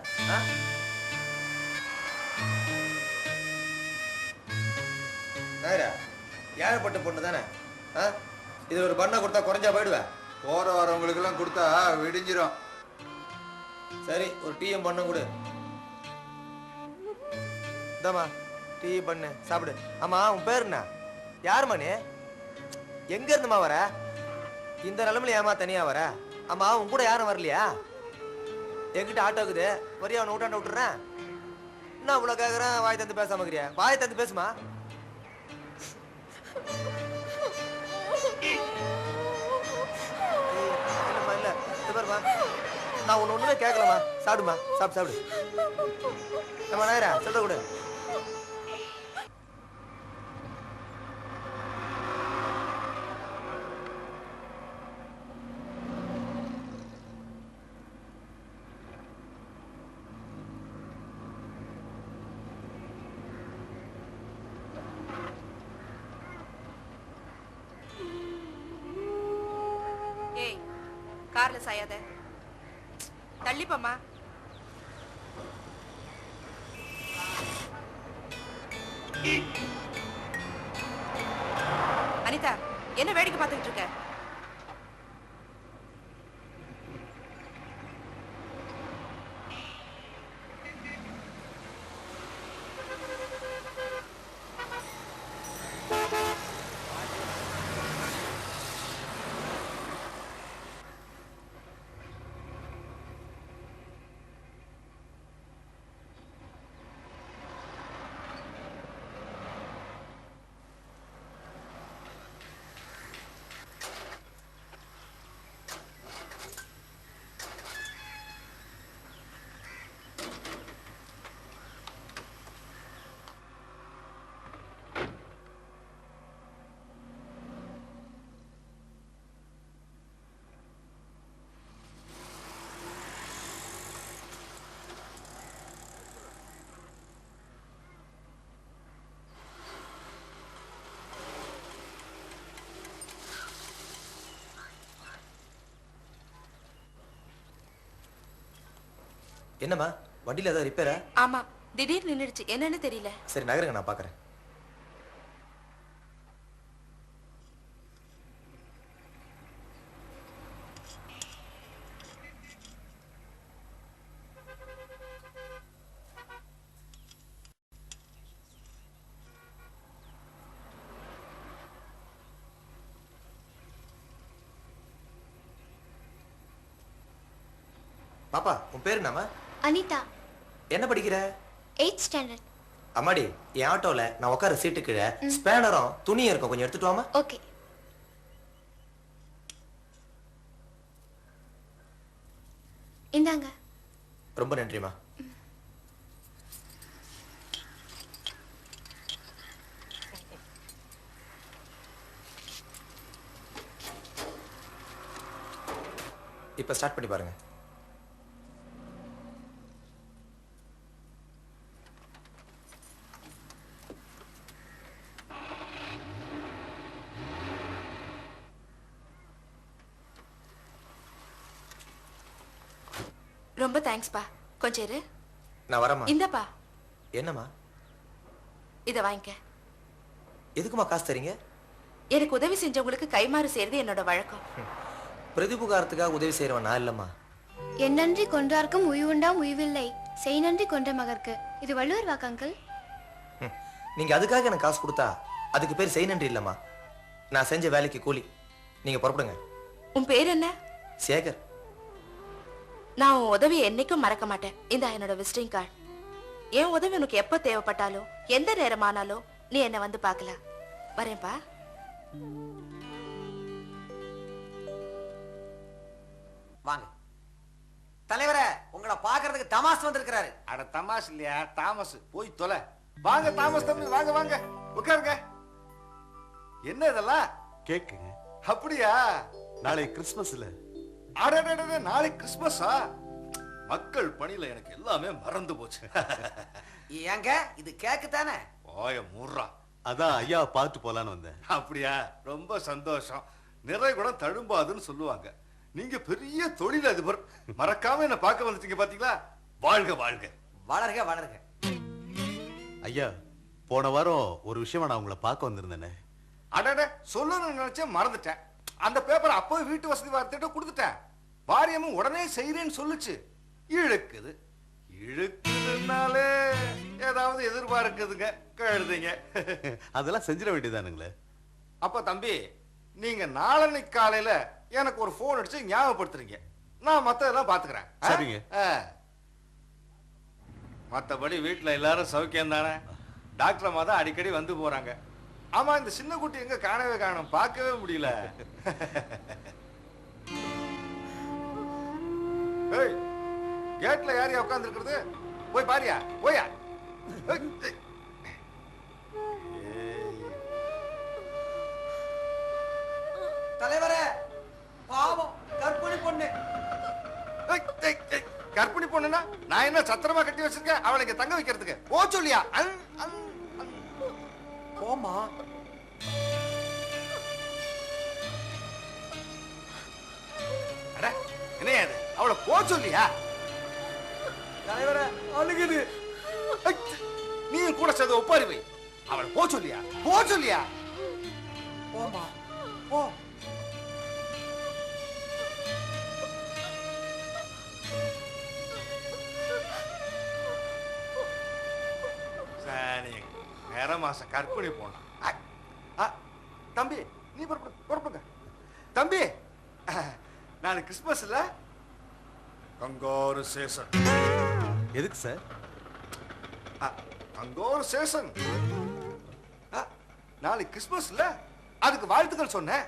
நாயர, ஏழப்பட்ட பொண்ணு தானே? இது ஒரு பண்ணை கொடுத்தா குறைஞ்சா போயிடுவேன். போற வரவங்களுக்கு எல்லாம் கொடுத்தா விடிஞ்சிரும். சரி, ஒரு டீயும் பண்ண கொடு. இந்தாமா டீ பண்ணு, சாப்பிடு. ஆமா, உன் பேர் என்ன? யார் மணி? எங்க இருந்துமா வர? இந்த நிலைமையில ஏமா தனியா வர? ஆமா, உன் கூட யாரும் வரலையா? என்கிட்ட ஆட்டோ இருக்குது, வரியா? அவனை விட்டாண்ட விட்டுறேன். என்ன அவ்வளவு கேக்குறேன்? வாய் தந்து பேசாம இருக்கிறியா? வாய் தந்து பேசுமா. இல்லம்மா, இல்ல பாருமா, நான் ஒண்ணு ஒண்ணுமே கேட்கலமா. சாப்பிடுமா, சாப்பிடு. நம்ம நாயரா சொல்ல கொடு. கார்ல சாயாத. தள்ளிப்பம்மா. அனிதா, என்ன வேடிக்கை பார்த்துக்கிட்டு இருக்க? என்னம்மா வண்டியில ஏதாவது ரிப்பேரா? ஆமா, திடீர்னு நின்னுடுச்சு. என்னன்னு தெரியல. சரி நகருங்க, நான் பாக்குறேன். பாப்பா, உன் பேரு என்னம்மா? அனிதா. என்ன படிக்கிற? 8th standard. அம்மாடி, என் ஆட்டோல நான் உட்கார சீட்டு கீழே ஸ்பேனரும் துணியும் இருக்கும், கொஞ்சம் எடுத்துட்டு வாமா. ஓகே. இந்தாங்க. ரொம்ப நன்றிமா. இப்ப ஸ்டார்ட் பண்ணி பாருங்க. ரொம்ப தேங்க்ஸ்பா. கொஞ்சம் இரு. நான் வரேம்மா. இந்தப்பா. என்னம்மா? இத வாங்கிக்க. எதுக்குமா காசு தரீங்க? எனக்கு உதவி செஞ்சவங்களுக்கு கைமாறு செய்யறது என்னோட வழக்கம். பிரதிபுகாரத்துக்காக உதவி செய்யறவன் நான் இல்லம்மா. என் நன்றி கொன்றார்க்கும் உய்வுண்டாம் உய்வில்லை, செய் நன்றி கொன்ற மகற்கு. இது வள்ளுவர் வாக்கு அங்கிள். நீங்க அதுக்காக எனக்கு காசு கொடுத்தா அதுக்கு பேர் செய் நன்றி இல்லம்மா. நான் செஞ்ச வேலைக்கு கூலி. நீங்க புறப்படுங்க. உன் பேர் என்ன? சேகர். நான் உன் உதவியை என்னைக்கும் மறக்க மாட்டேன். இந்த என்னோட விசிட்டிங் கார்டு. என் உதவி உனக்கு எப்ப தேவைப்பட்டாலும் எந்த நேரமானாலும் நீ என்ன வந்து பார்க்கலாம். வரேன்பா. வாங்க தலைவரே, உங்களை பாக்குறதுக்கு தமாஸ் வந்திருக்கிறாரு. அட தமாஸ் இல்லையா, தாமஸ். போய் தொலை. வாங்க தாமஸ் தம்பி, வாங்க வாங்க உட்காருங்க. என்ன இதெல்லாம்? கேக்குங்க. அப்படியா? நாளை கிறிஸ்மஸ்ல. அடடடட, நாளைக்கு கிறிஸ்மஸா? மக்கள் பணியில எனக்கு எல்லாமே மறந்து போச்சு. ஏங்க, இது கேக்கு தானே? ஓய மூர்றா. அதான் ஐயா பார்த்து போலான்னு வந்தேன். அப்படியா? ரொம்ப சந்தோஷம். நிறை கூட தழும்பாதுன்னு சொல்லுவாங்க. நீங்க பெரிய தொழில் அதிபர். மறக்காம என்ன பார்க்க வந்துட்டீங்க பாத்தீங்களா? வாழ்க வாழ்க. வளர்க வளர்க. ஐயா, போன வாரம் ஒரு விஷயமா நான் உங்களை பார்க்க வந்திருந்தேனே. அடட, சொல்லணும்னு நினைச்சேன், மறந்துட்டேன். அந்த பேப்பர் அப்போ வீட்டு வசதி வார்த்தையிட்ட கொடுத்துட்டேன். வாரியமும் உடனே செய்யறேன்னு சொல்லுச்சு. இழுக்குது. இழுக்குதுனாலே ஏதாவது எதிர்பார்க்குதுங்க, கழுதுங்க. அதெல்லாம் செஞ்சிட வேண்டியதானுங்களே. அப்ப தம்பி, நீங்க நாளன்னைக்கு காலையில எனக்கு ஒரு போன் அடிச்சு ஞாபகப்படுத்துறீங்க. நான் மத்ததெல்லாம் பாத்துக்கிறேன். சரிங்க. மத்தபடி வீட்டுல எல்லாரும் சௌக்கியம் தானே? டாக்டர் அம்மா தான் அடிக்கடி வந்து போறாங்க. ஆமா, இந்த சின்ன குட்டி எங்க காணவே காணும், பார்க்கவே முடியல. ஏய், கேட்ல யாரையா உட்கார்ந்து இருக்கிறது? போய் பாரியா, போயா. தலைவரே, பாவம் கர்ப்பிணி பொண்ணு. கர்ப்பிணி பொண்ணுனா நான் என்ன சத்திரமா கட்டி வச்சிருக்கேன் அவளை இங்க தங்க வைக்கிறதுக்கு? ஓ சொல்லியா? போமா. அட சொல்லியா? தலைவரே அழுகுது. நீ கூட சேர்ந்து ஒப்பாரி வை. அவளை போ சொல்லியா? போ சொல்லியா? போமா போ. சரி, நேர மாசம் கற்பனை போனான். தம்பி நீ பொறுப்புங்க. தம்பி நாளைக்கு கிறிஸ்துமஸ் இல்ல? கங்காரு சேஷன். எதுக்கு சார்? கங்காரு சேஷன். நாளைக்கு கிறிஸ்துமஸ் இல்ல, அதுக்கு வாழ்த்துக்கள் சொன்னேன்.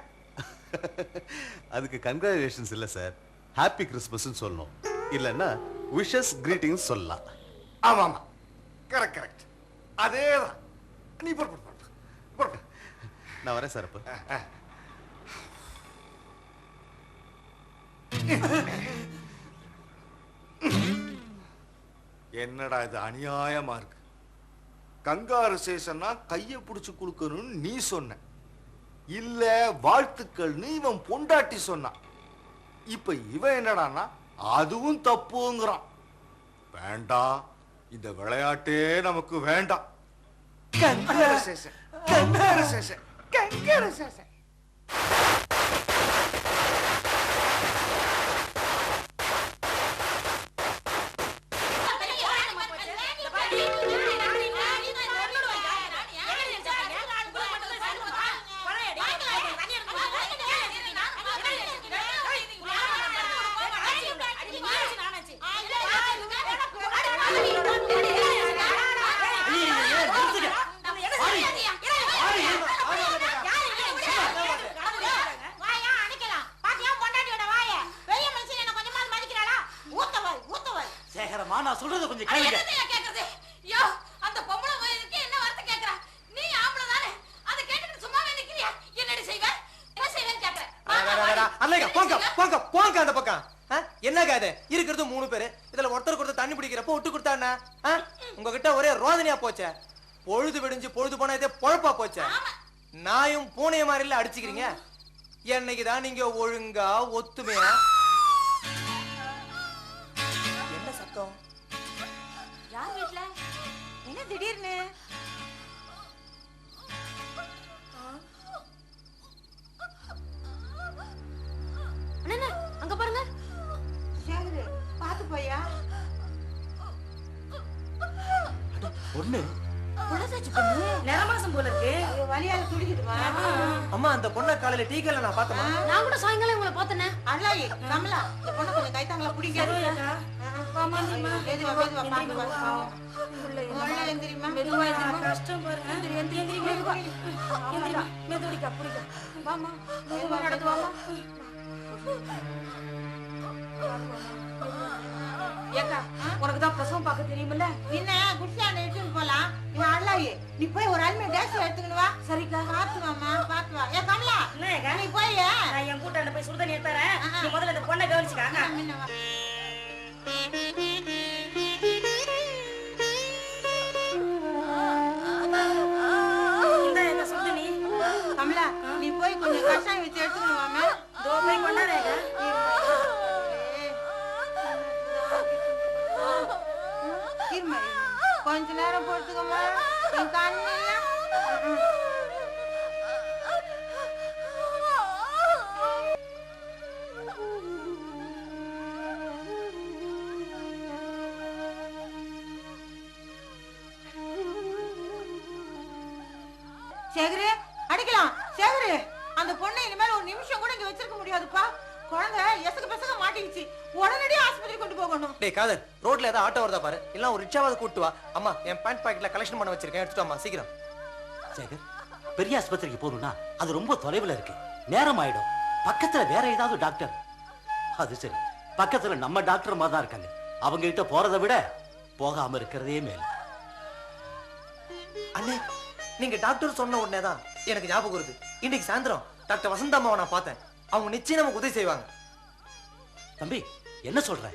அதுக்கு கங்க்ராச்சுலேஷன்ஸ் இல்ல சார், ஹாப்பி கிறிஸ்மஸ் சொல்லணும். இல்லன்னா விஷஸ் கிரீட்டிங்ஸ் சொல்லலாம். ஆமா ஆமா, கரெக்ட் கரெக்ட், அதேதான். நீ பொறுப்பு. நான் வரேன் சார். அப்ப என்னடா இது அநியாயமா இருக்கு. கங்காரு சேஷன்னா கைய பிடிச்சு குடுக்கணும்னு நீ சொன்ன, இல்ல வாழ்த்துக்கள்னு இவன் பொண்டாட்டி சொன்னான். இப்ப இவன் என்னடான்னா அதுவும் தப்புங்கிறான். வேண்டாம், இந்த விளையாட்டே நமக்கு வேண்டாம். Kangaroo Seshan, kangaroo Seshan, kangaroo Seshan. நான் சொல்றது கொஞ்சம் கேளுங்க. கேக்குறது யோ, அந்த பொம்பளை வயலுக்கு என்ன வார்த்தை கேக்குறா? நீ ஆம்பளை தானே, அத கேட்டுட்டு சும்மாவே நிக்கிறியா? என்னடி செய்வ? என்ன செய்வேன்னு கேக்குறேன். அண்ணேங்க போங்க போங்க போங்க அந்த பக்கம். என்னங்க இது? இருக்கிறது 3 பேரு, இதுல ஒருத்தர் கொடுத்து தண்ணி பிடிக்கிறப்ப விட்டு கொடுத்தாண்ணா உங்ககிட்ட ஒரே ரோதனையா போச்சே. பொழுது விடிஞ்சு பொழுது போனா இதே பொழப்பா போச்சே. நாயும் பூனைய மாதிரில அடிச்சுக்கிறீங்க. என்னைக்குதான் நீங்க ஒழுங்கா ஒத்துமையா? என்ன சத்தம்? யார் வீட்ல? என்ன திடீர்னு? அண்ணா அங்க பாருங்க. சேகரு பாத்து போயா. பொண்ணு குலசாச்சி பொண்ணு நிறமாசம் போல இருக்கு. வலியால துடிக்குதுமா. அம்மா அந்த பொண்ணை காலையில டீ கடையில நான் பார்த்தேமா. நான் கூட சாயங்காலம் உங்களை பார்த்தேனே. அண்ணாயி கமலா இந்த பொண்ணை கொஞ்சம் கைத்தாங்களா பிடிங்க. வாமா நீமா மெதுவா மெதுவா பாத்து பாத்து. உள்ள எந்திரிமா. மெதுவா எந்திரிமா. கஷ்டம் பாருங்க. எந்திரி மெதுவா. எந்திரிமா. மெதுவா புடிங்க. வாமா மெதுவா நடந்து வாமா. ஏக்கா உனக்கு தான் பிரசவம் பார்க்க தெரியுமில்ல? என்ன குடிசான எடுத்துட்டு போலாம். நீ அண்ணாயி நீ போய் ஒரு அல்மே டேஸ் எடுத்துக்கிட்டு வா. சரிக்கா பாத்து வாமா பாத்து வா. ஏ கமலா நீ போய் நான் என் கூட்டாண்ட போய் சுடுதண்ணி எடுத்துறேன். நீ முதல்ல இந்த பொண்ணை கவனிச்சுக்காங்க. கமலா நீ போய் கொஞ்சம் கஷாயம் வச்சு எடுத்துக்கணும் வாமா. தோ போய் கொண்டாரேங்க. கொஞ்ச நேரம் பொறுத்துக்கமா. என் கண்ணு சேகரு அடிக்கலாம். சேகரு அந்த பொண்ணை இனிமேல் ஒரு நிமிஷம் கூட இங்க வச்சிருக்க முடியாதுப்பா. குழந்தை எசக்கு பெசக மாட்டிக்கிச்சு. உடனடியே ஆஸ்பத்திரி கொண்டு போகணும். டேய் காதர், ரோட்ல ஏதாவது ஆட்டோ வருதா பாரு, இல்ல ஒரு ரிக்ஷாவாவது கூட்டு வா. அம்மா என் பேண்ட் பாக்கெட்ல கலெக்ஷன் பண்ண வச்சிருக்கேன், எடுத்துட்டு வாமா சீக்கிரம். சேகர், பெரிய ஆஸ்பத்திரிக்கு போகணும்னா அது ரொம்ப தொலைவில் இருக்கு, நேரம் ஆயிடும். பக்கத்துல வேற ஏதாவது டாக்டர். அது சரி, பக்கத்துல நம்ம டாக்டர் மாதிரி தான் இருக்காங்க. அவங்க கிட்ட போறதை விட போகாம இருக்கிறதே மேல். அண்ணே நீங்க டாக்டர் சொன்ன உடனே தான் எனக்கு ஞாபகம் வருது. இன்னைக்கு சாயந்தரம் டாக்டர் வசந்தாமாவை நான் பார்த்தேன். அவங்க நிச்சயம் நமக்கு உதவி செய்வாங்க. தம்பி என்ன சொல்ற?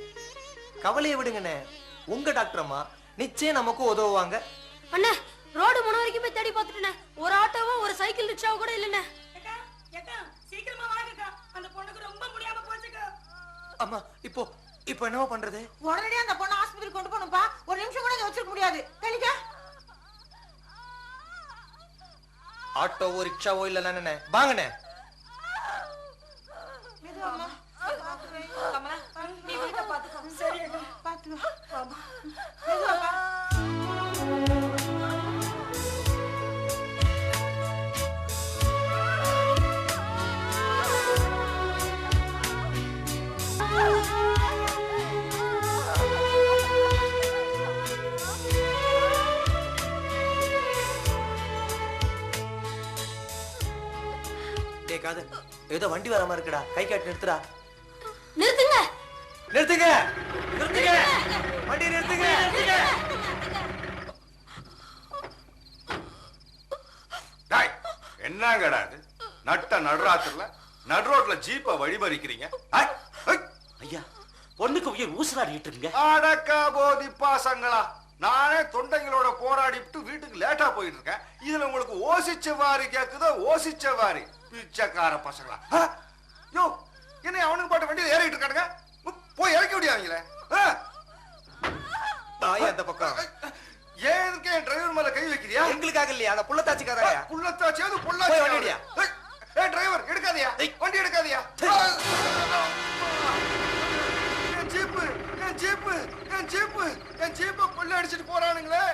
கவலையை விடுங்கண்ணே, உங்க டாக்டர் அம்மா நிச்சயம் நமக்கு உதவுவாங்க. அண்ணே ரோடு முனை வரைக்கும் போய் தேடி பார்த்துட்டேனே, ஒரு ஆட்டோவோ ஒரு சைக்கிள் ரிக்ஷாவோ கூட இல்லைண்ணே. சீக்கிரமா வாங்கக்கா, அந்த பொண்ணுக்கு ரொம்ப முடியாம போச்சுக்கா. அம்மா இப்போ இப்போ என்னவா பண்றது? உடனடியா அந்த பொண்ணை ஆஸ்பத்திரி கொண்டு போகணும்பா. ஒரு நிமிஷம் கூட இங்க வச்சிருக்க முடியாது. தெளிக்க. ஆட்டோவோ ரிக்ஷாவோ இல்ல வாங்கண்ணே. நீ வீட்டை பாத்துக்கோ. சரி பாத்துக்கோ. மெதுவாப்பா. காது ஏதோ வண்டி வராம இருக்குடா. கை காட்டி நிறுத்துடா. நிறுத்துங்க நிறுத்துங்க நிறுத்துங்க வண்டி நிறுத்துங்க. என்னங்கடா இது? நட்ட நடுராத்திரில நடுரோட்ல ஜீப்ப வழிமறிக்கிறீங்க. ஐயா பொண்ணுக்கு உயிர் ஊசலாடிட்டு இருக்குங்க. அடக்கா போதி பாசங்களா, நானே தொண்டைங்களோட போராடிட்டு வீட்டுக்கு லேட்டா போயிட்டு இருக்கேன். இதுல உங்களுக்கு ஓசிச்ச வாரி கேக்குதோ? ஓசிச்ச வாரி பிச்சைக்கார பசங்களா. யோ என்ன அவனுக்கு பாட்டு வண்டியில ஏறிட்டு இருக்கானுங்க, போய் இறக்கி விடியாங்களே. தாய் அந்த பக்கம் ஏன் இருக்கே என் டிரைவர் மேல கை வைக்கிறியா? எங்களுக்காக இல்லையா, அந்த புள்ளத்தாச்சிக்காரயா? புள்ளத்தாச்சியாவது பொள்ளாச்சி. ஏய் டிரைவர் எடுக்காதயா, வண்டி எடுக்காதயா. என் ஜீப்பு என் ஜீப்பு என் ஜீப்பு என் ஜீப்பை கொள்ள அடிச்சிட்டு போறானுங்களே.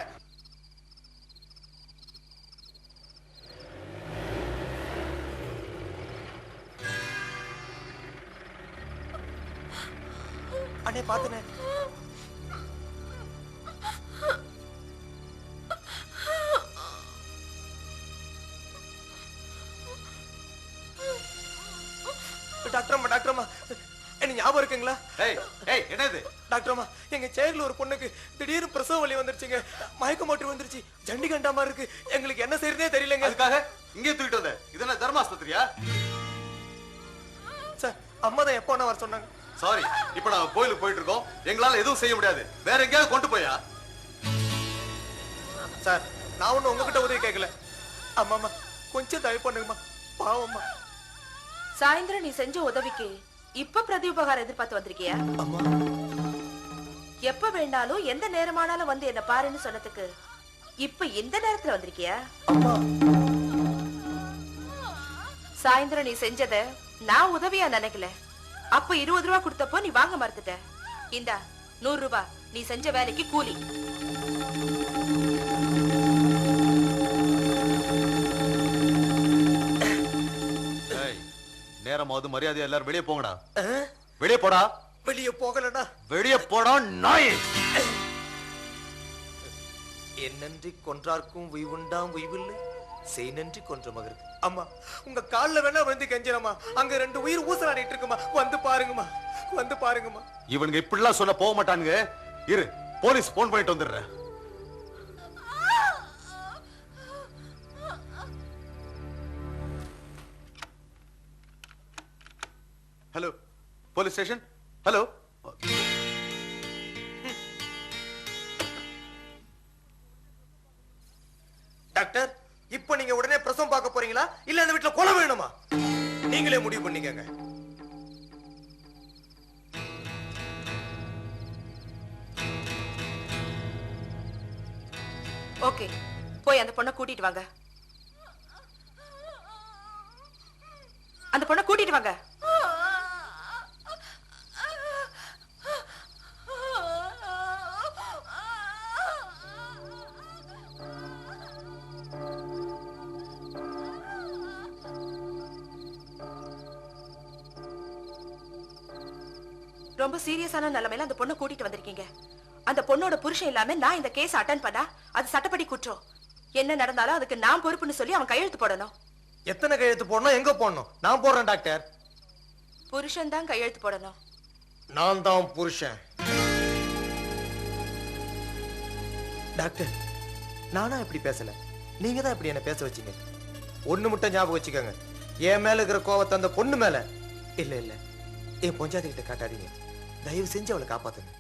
அண்ணே பாத்துனே. டாக்டர் டாக்டர்மா என்ன ஞாபகம் இருக்குங்களா? என்னது டாக்டர்மா, எங்க சேர்ல ஒரு பொண்ணுக்கு திடீர்னு பிரசவ வலி வந்துருச்சுங்க. மயக்க மாட்டு வந்துருச்சு. ஜண்டி கண்டா மாதிரி இருக்கு. எங்களுக்கு என்ன செய்யறதே தெரியலங்க. அதுக்காக இங்கே தூக்கிட்டு வந்த? இது என்ன தர்மாஸ்பத்திரியா? சார் அம்மா தான் எப்போ வர சொன்னாங்க. சாரி, இப்ப நாங்க கோயிலுக்கு போயிட்டு இருக்கோம். எங்களால எதுவும் செய்ய முடியாது. வேற எங்கேயாவது கொண்டு போயா? சார் நான் ஒண்ணு உங்ககிட்ட உதவி கேட்கல. அம்மாமா கொஞ்சம் தயவு பண்ணுங்கம்மா, பாவம்மா. சாயந்தரம் நீ செஞ்ச உதவிக்கு இப்ப பிரதி உபகாரம் எதிர்பார்த்து வந்திருக்கியா? எப்ப வேண்டாலும் எந்த நேரமானாலும் வந்து என்ன பாருன்னு சொன்னதுக்கு இப்ப இந்த நேரத்துல வந்திருக்கியா? சாயந்தரம் நீ செஞ்சத நான் உதவியா நினைக்கல. அப்ப 20 ரூபா கொடுத்தப்போ நீ வாங்க மறுத்துட்ட. இந்தா 100 ரூபாய் நீ செஞ்ச வேலைக்கு கூலி. நேரமாவது மரியாதையா எல்லாரும் வெளியே போங்கடா. வெளியே போடா. வெளியே போகலடா. வெளியே போடா நாய். என் நன்றி கொன்றார்க்கும் உய்வுண்டாம் உய்வில்லை, செய் நன்றி கொன்ற மகருக்கு. அம்மா உங்க கால்ல வேணா வந்து கெஞ்சனம்மா. அங்க 2 உயிர் ஊசலாடிட்டு இருக்குமா. வந்து பாருங்கம்மா, வந்து பாருங்கம்மா. இவனுங்க இப்படிலாம் சொல்ல போக மாட்டானுங்க. இரு, போலீஸ் போன் பண்ணிட்டு வந்துடுறேன். Hello police station. Hello doctor, இப்போ நீங்க உடனே பிரசவம் பார்க்க போறீங்களா இல்ல அந்த வீட்டுல கொலை வேணுமா? நீங்களே முடிவு பண்ணிக்கங்க. ஓகே, போய் அந்த பொண்ணை கூட்டிட்டு வாங்க. அந்த பொண்ணை கூட்டிட்டு வாங்க. ரொம்ப சீரியஸான நிலைமையில அந்த பொண்ணை கூட்டிட்டு வந்திருக்கீங்க. அந்த பொண்ணோட புருஷன் இல்லாம நான் இந்த கேஸ் அட்டெண்ட் பண்ணா அது சட்டப்படி குற்றம். என்ன நடந்தாலும் அதுக்கு நான் பொறுப்புன்னு சொல்லி அவன் கையெழுத்து போடணும். எத்தனை கையெழுத்து போடணும், எங்க போடணும்? நான் போடுறேன் டாக்டர். புருஷன் தான் கையெழுத்து போடணும். நான் தான் புருஷன். டாக்டர், நானா இப்படி பேசல, நீங்க தான் இப்படி என்ன பேச வச்சீங்க. ஒண்ணு மட்டும் ஞாபகம் வச்சுக்கோங்க, என் மேல இருக்கிற கோவத்தை அந்த பொண்ணு மேல இல்ல இல்ல என் பொஞ்சாதி கிட்ட காட்டாதீங்க. தயவு செஞ்சு அவளை காப்பாத்துங்க.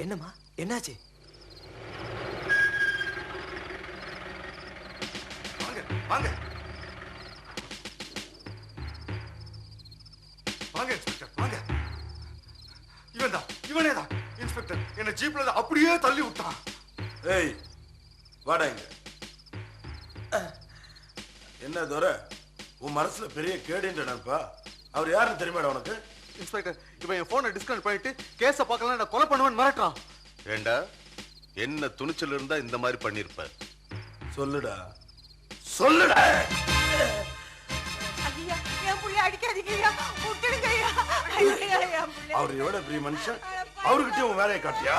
என்னம்மா என்னாச்சு? வாங்க வாங்க வாங்க இன்ஸ்பெக்டர் வாங்க. இவனே தான் இன்ஸ்பெக்டர். என்ன ஜீப்ல அப்படியே தள்ளி விட்டான். ஏய் வாடா இங்க. என்ன தோற உன் மனசுல பெரிய கேடுன்ற நினைப்பா? அவர் யாருன்னு தெரியுமாடா உனக்கு? இன்ஸ்பெக்டர், இவன் என் போனை டிஸ்கனெக்ட் பண்ணிட்டு கேஸ பார்க்கலாம் நான் கொலை பண்ணுவேன்னு மிரட்டுறான். ஏண்டா என்ன துணிச்சல் இருந்தா இந்த மாதிரி பண்ணிருப்ப? சொல்லுடா சொல்லுடா. ஐயா என் புள்ள அடிக்காதீங்க ஐயா, விட்டுடுங்க ஐயா. ஐயா என் புள்ள. அவர் எவ்வளவு பெரிய மனுஷன், அவர்கிட்ட உன் வேலையை காட்டியா?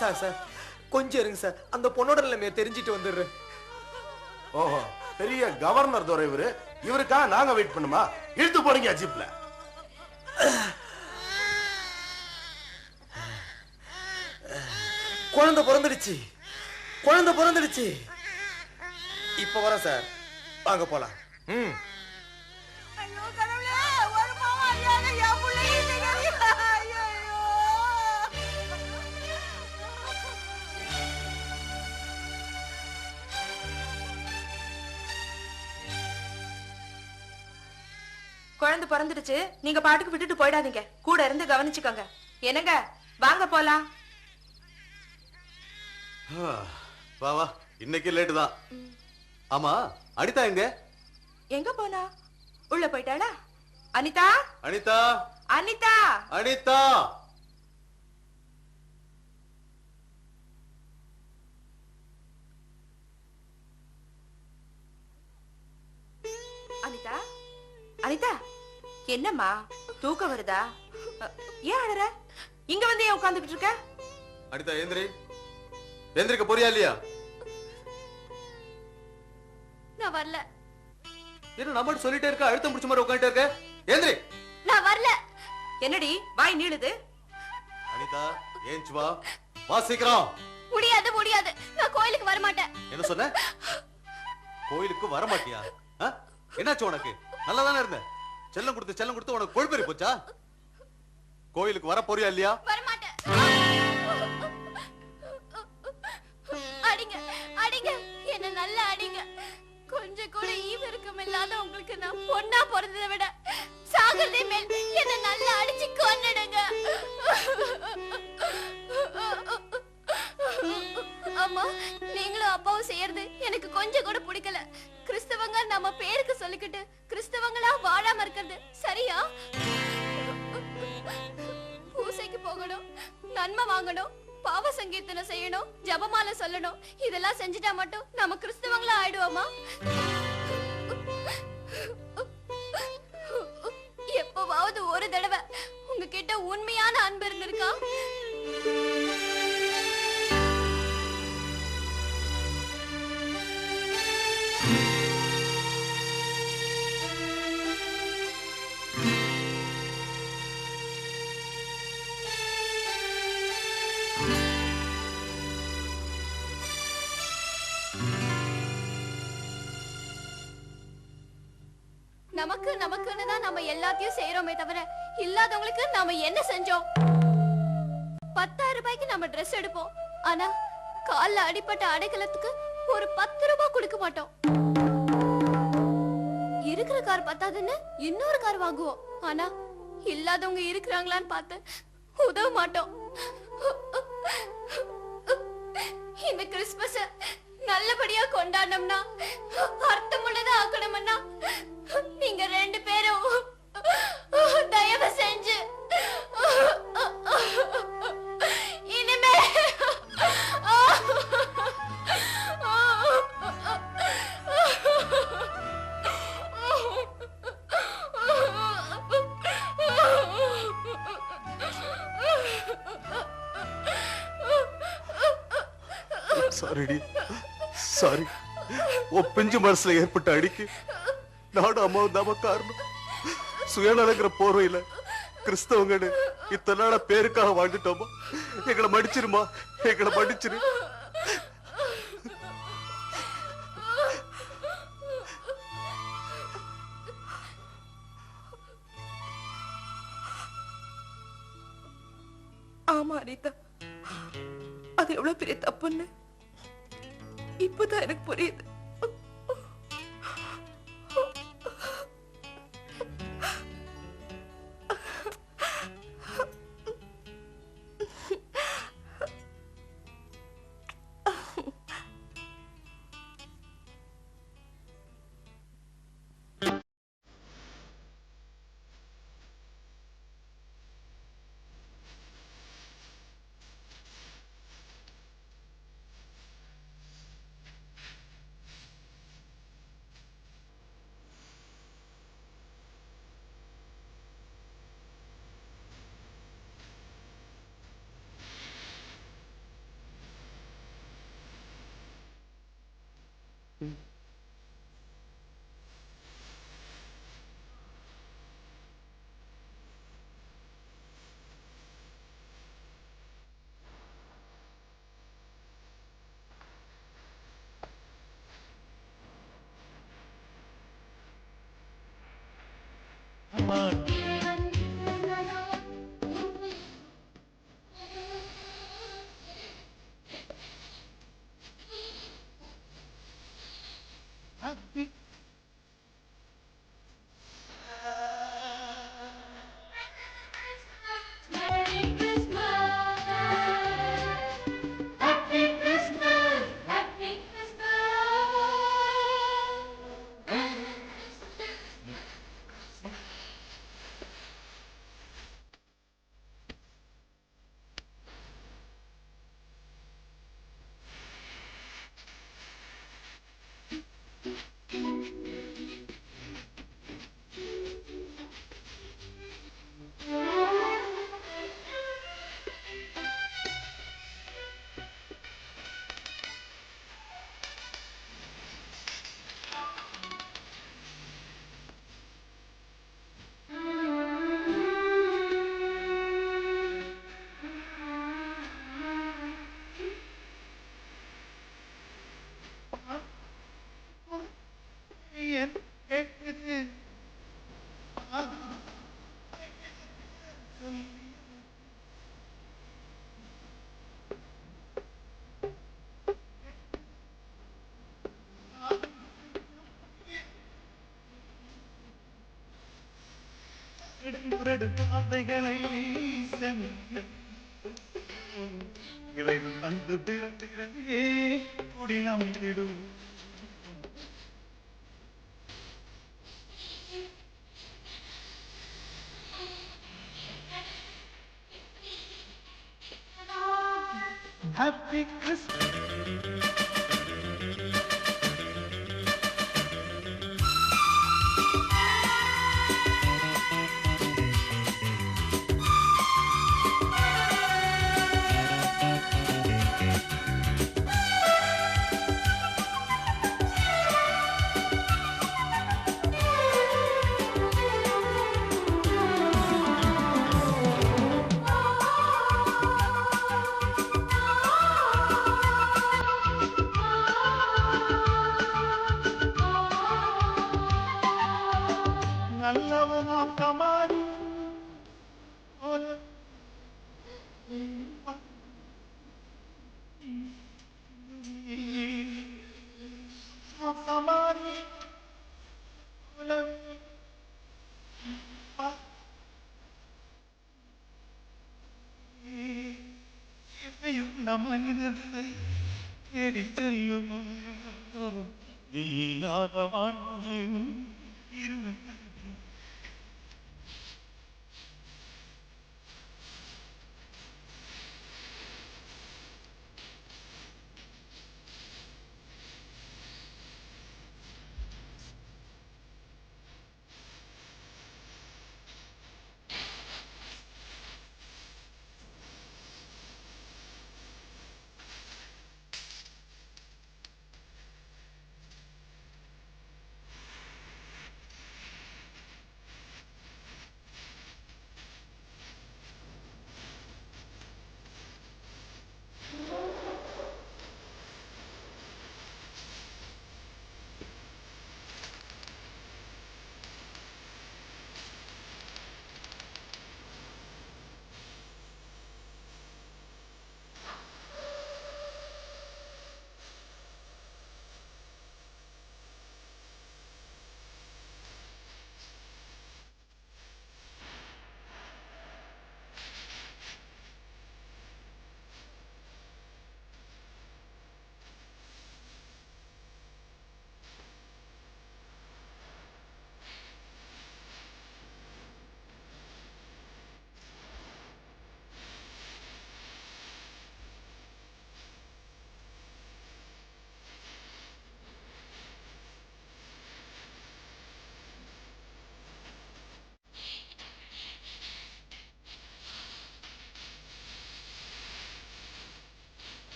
சார் சார் கொஞ்சம் இருங்க சார், அந்த பொண்ணோட நிலைமையை தெரிஞ்சிட்டு வந்துடுறேன். ஓஹோ, பெரிய கவர்னர் துறை இவரு. இவருக்காக நாங்க வெயிட் பண்ணுமா? இழுத்து போறீங்க ஜீப்ல. குழந்தை பிறந்துடுச்சு, குழந்தை பிறந்துடுச்சு. இப்ப வர சார், வாங்க போலாம். ஐயோ கடவுளே, ஒரு பாவம் அறியாத என் புள்ளையை நீங்க ஐயோ. குழந்தை பிறந்துடுச்சு, நீங்க பாட்டுக்கு விட்டுட்டு போயிடாதீங்க, கூட இருந்து கவனிச்சுக்கோங்க. என்னங்க வாங்க போலாம். வா வா, இன்னைக்கு லேட்டு தான். ஆமா அனிதா எங்க? எங்க போனா? உள்ள போயிட்டாளா? அனிதா அனிதா அனிதா அனிதா அனிதா அனிதா, என்னம்மா தூக்கம் வருதா? ஏன் அழற? இங்க வந்து ஏன் உட்கார்ந்துகிட்டு இருக்க? அனிதா ஏந்திரி. ஏந்திரிக்க போறியா இல்லையா? நான் வரல. என்ன நம்ம சொல்லிட்டே இருக்க, அழுத்தம் பிடிச்ச மாதிரி உட்காந்துட்டே இருக்க? ஏந்திரி. நான் வரல. என்னடி வாய் நீளுது? அனிதா ஏஞ்சி வா, வா சீக்கிரம். முடியாது முடியாது, நான் கோயிலுக்கு வர மாட்டேன். என்ன சொன்ன? கோயிலுக்கு வர மாட்டியா? என்னாச்சு உனக்கு? நல்லா தானே இருந்த. செல்லம் கொடுத்து உனக்கு கொழுப்பேறி போச்சா? கோயிலுக்கு வர போறியா இல்லையா? வர மாட்டேன். அடிங்க அடிங்க, என்ன நல்லா அடிங்க. கொஞ்சம் கூட ஈவிரக்கம் இல்லாத உங்களுக்கு நான் பொண்ணா பிறந்ததை விட சாகதே மேல் என்ன நல்லா அடிச்சு கொன்னுடுங்க. அம்மா, நீங்களும் அப்பாவும் செய்யறது எனக்கு கொஞ்சம் கூட பிடிக்கல. கிறிஸ்தவங்க நம்ம பேருக்கு சொல்லிக்கிட்டு கிறிஸ்தவங்களா வாழாம இருக்கிறது சரியா? பூசைக்கு போகணும், நன்மை வாங்கணும், பாவ சங்கீர்த்தனம் செய்யணும், ஜபமாலை சொல்லணும். இதெல்லாம் செஞ்சுட்டா மட்டும் நம்ம கிறிஸ்தவங்களா ஆயிடுவோமா? எப்பவாவது ஒரு தடவை உங்ககிட்ட உண்மையான அன்பு இருந்திருக்கா? நமக்குன்னு தான் நம்ம எல்லாத்தையும் செய்யறோமே தவிர இல்லாதவங்களுக்கு நாம என்ன செஞ்சோம்? 10,000 ரூபாய்க்கு நம்ம ட்ரெஸ் எடுப்போம், ஆனா கால்ல அடிப்பட்ட அடைக்கலத்துக்கு ஒரு 10 ரூபாய் கொடுக்க மாட்டோம். இருக்கிற கார் பத்தாதுன்னு இன்னொரு கார் வாங்குவோம், ஆனா இல்லாதவங்க இருக்கிறாங்களான்னு பார்த்து உதவ மாட்டோம். இந்த கிறிஸ்துமஸ் நல்லபடியா கொண்டாடணும்னா, அர்த்தமுள்ளதா ஆக்கணும்னா நீங்க 2 பேரும் தயவு செஞ்சு இனிமே சாரிடி சாரி. உன் பிஞ்சு மனசுல ஏற்பட்ட அடிக்கு நானும் அம்மாவும் தாம காரணம். சுயநலங்கிற போர்வையில கிறிஸ்தவங்கன்னு இத்தனை நாள பேருக்காக வாழ்ந்துட்டோமா? எங்களை மன்னிச்சிருமா, எங்களை மன்னிச்சிரு. ஆமா அனிதா, அது எவ்வளவு பெரிய தப்புன்னு இப்பதான் எனக்கு புரியுது. Happy Christmas. நீ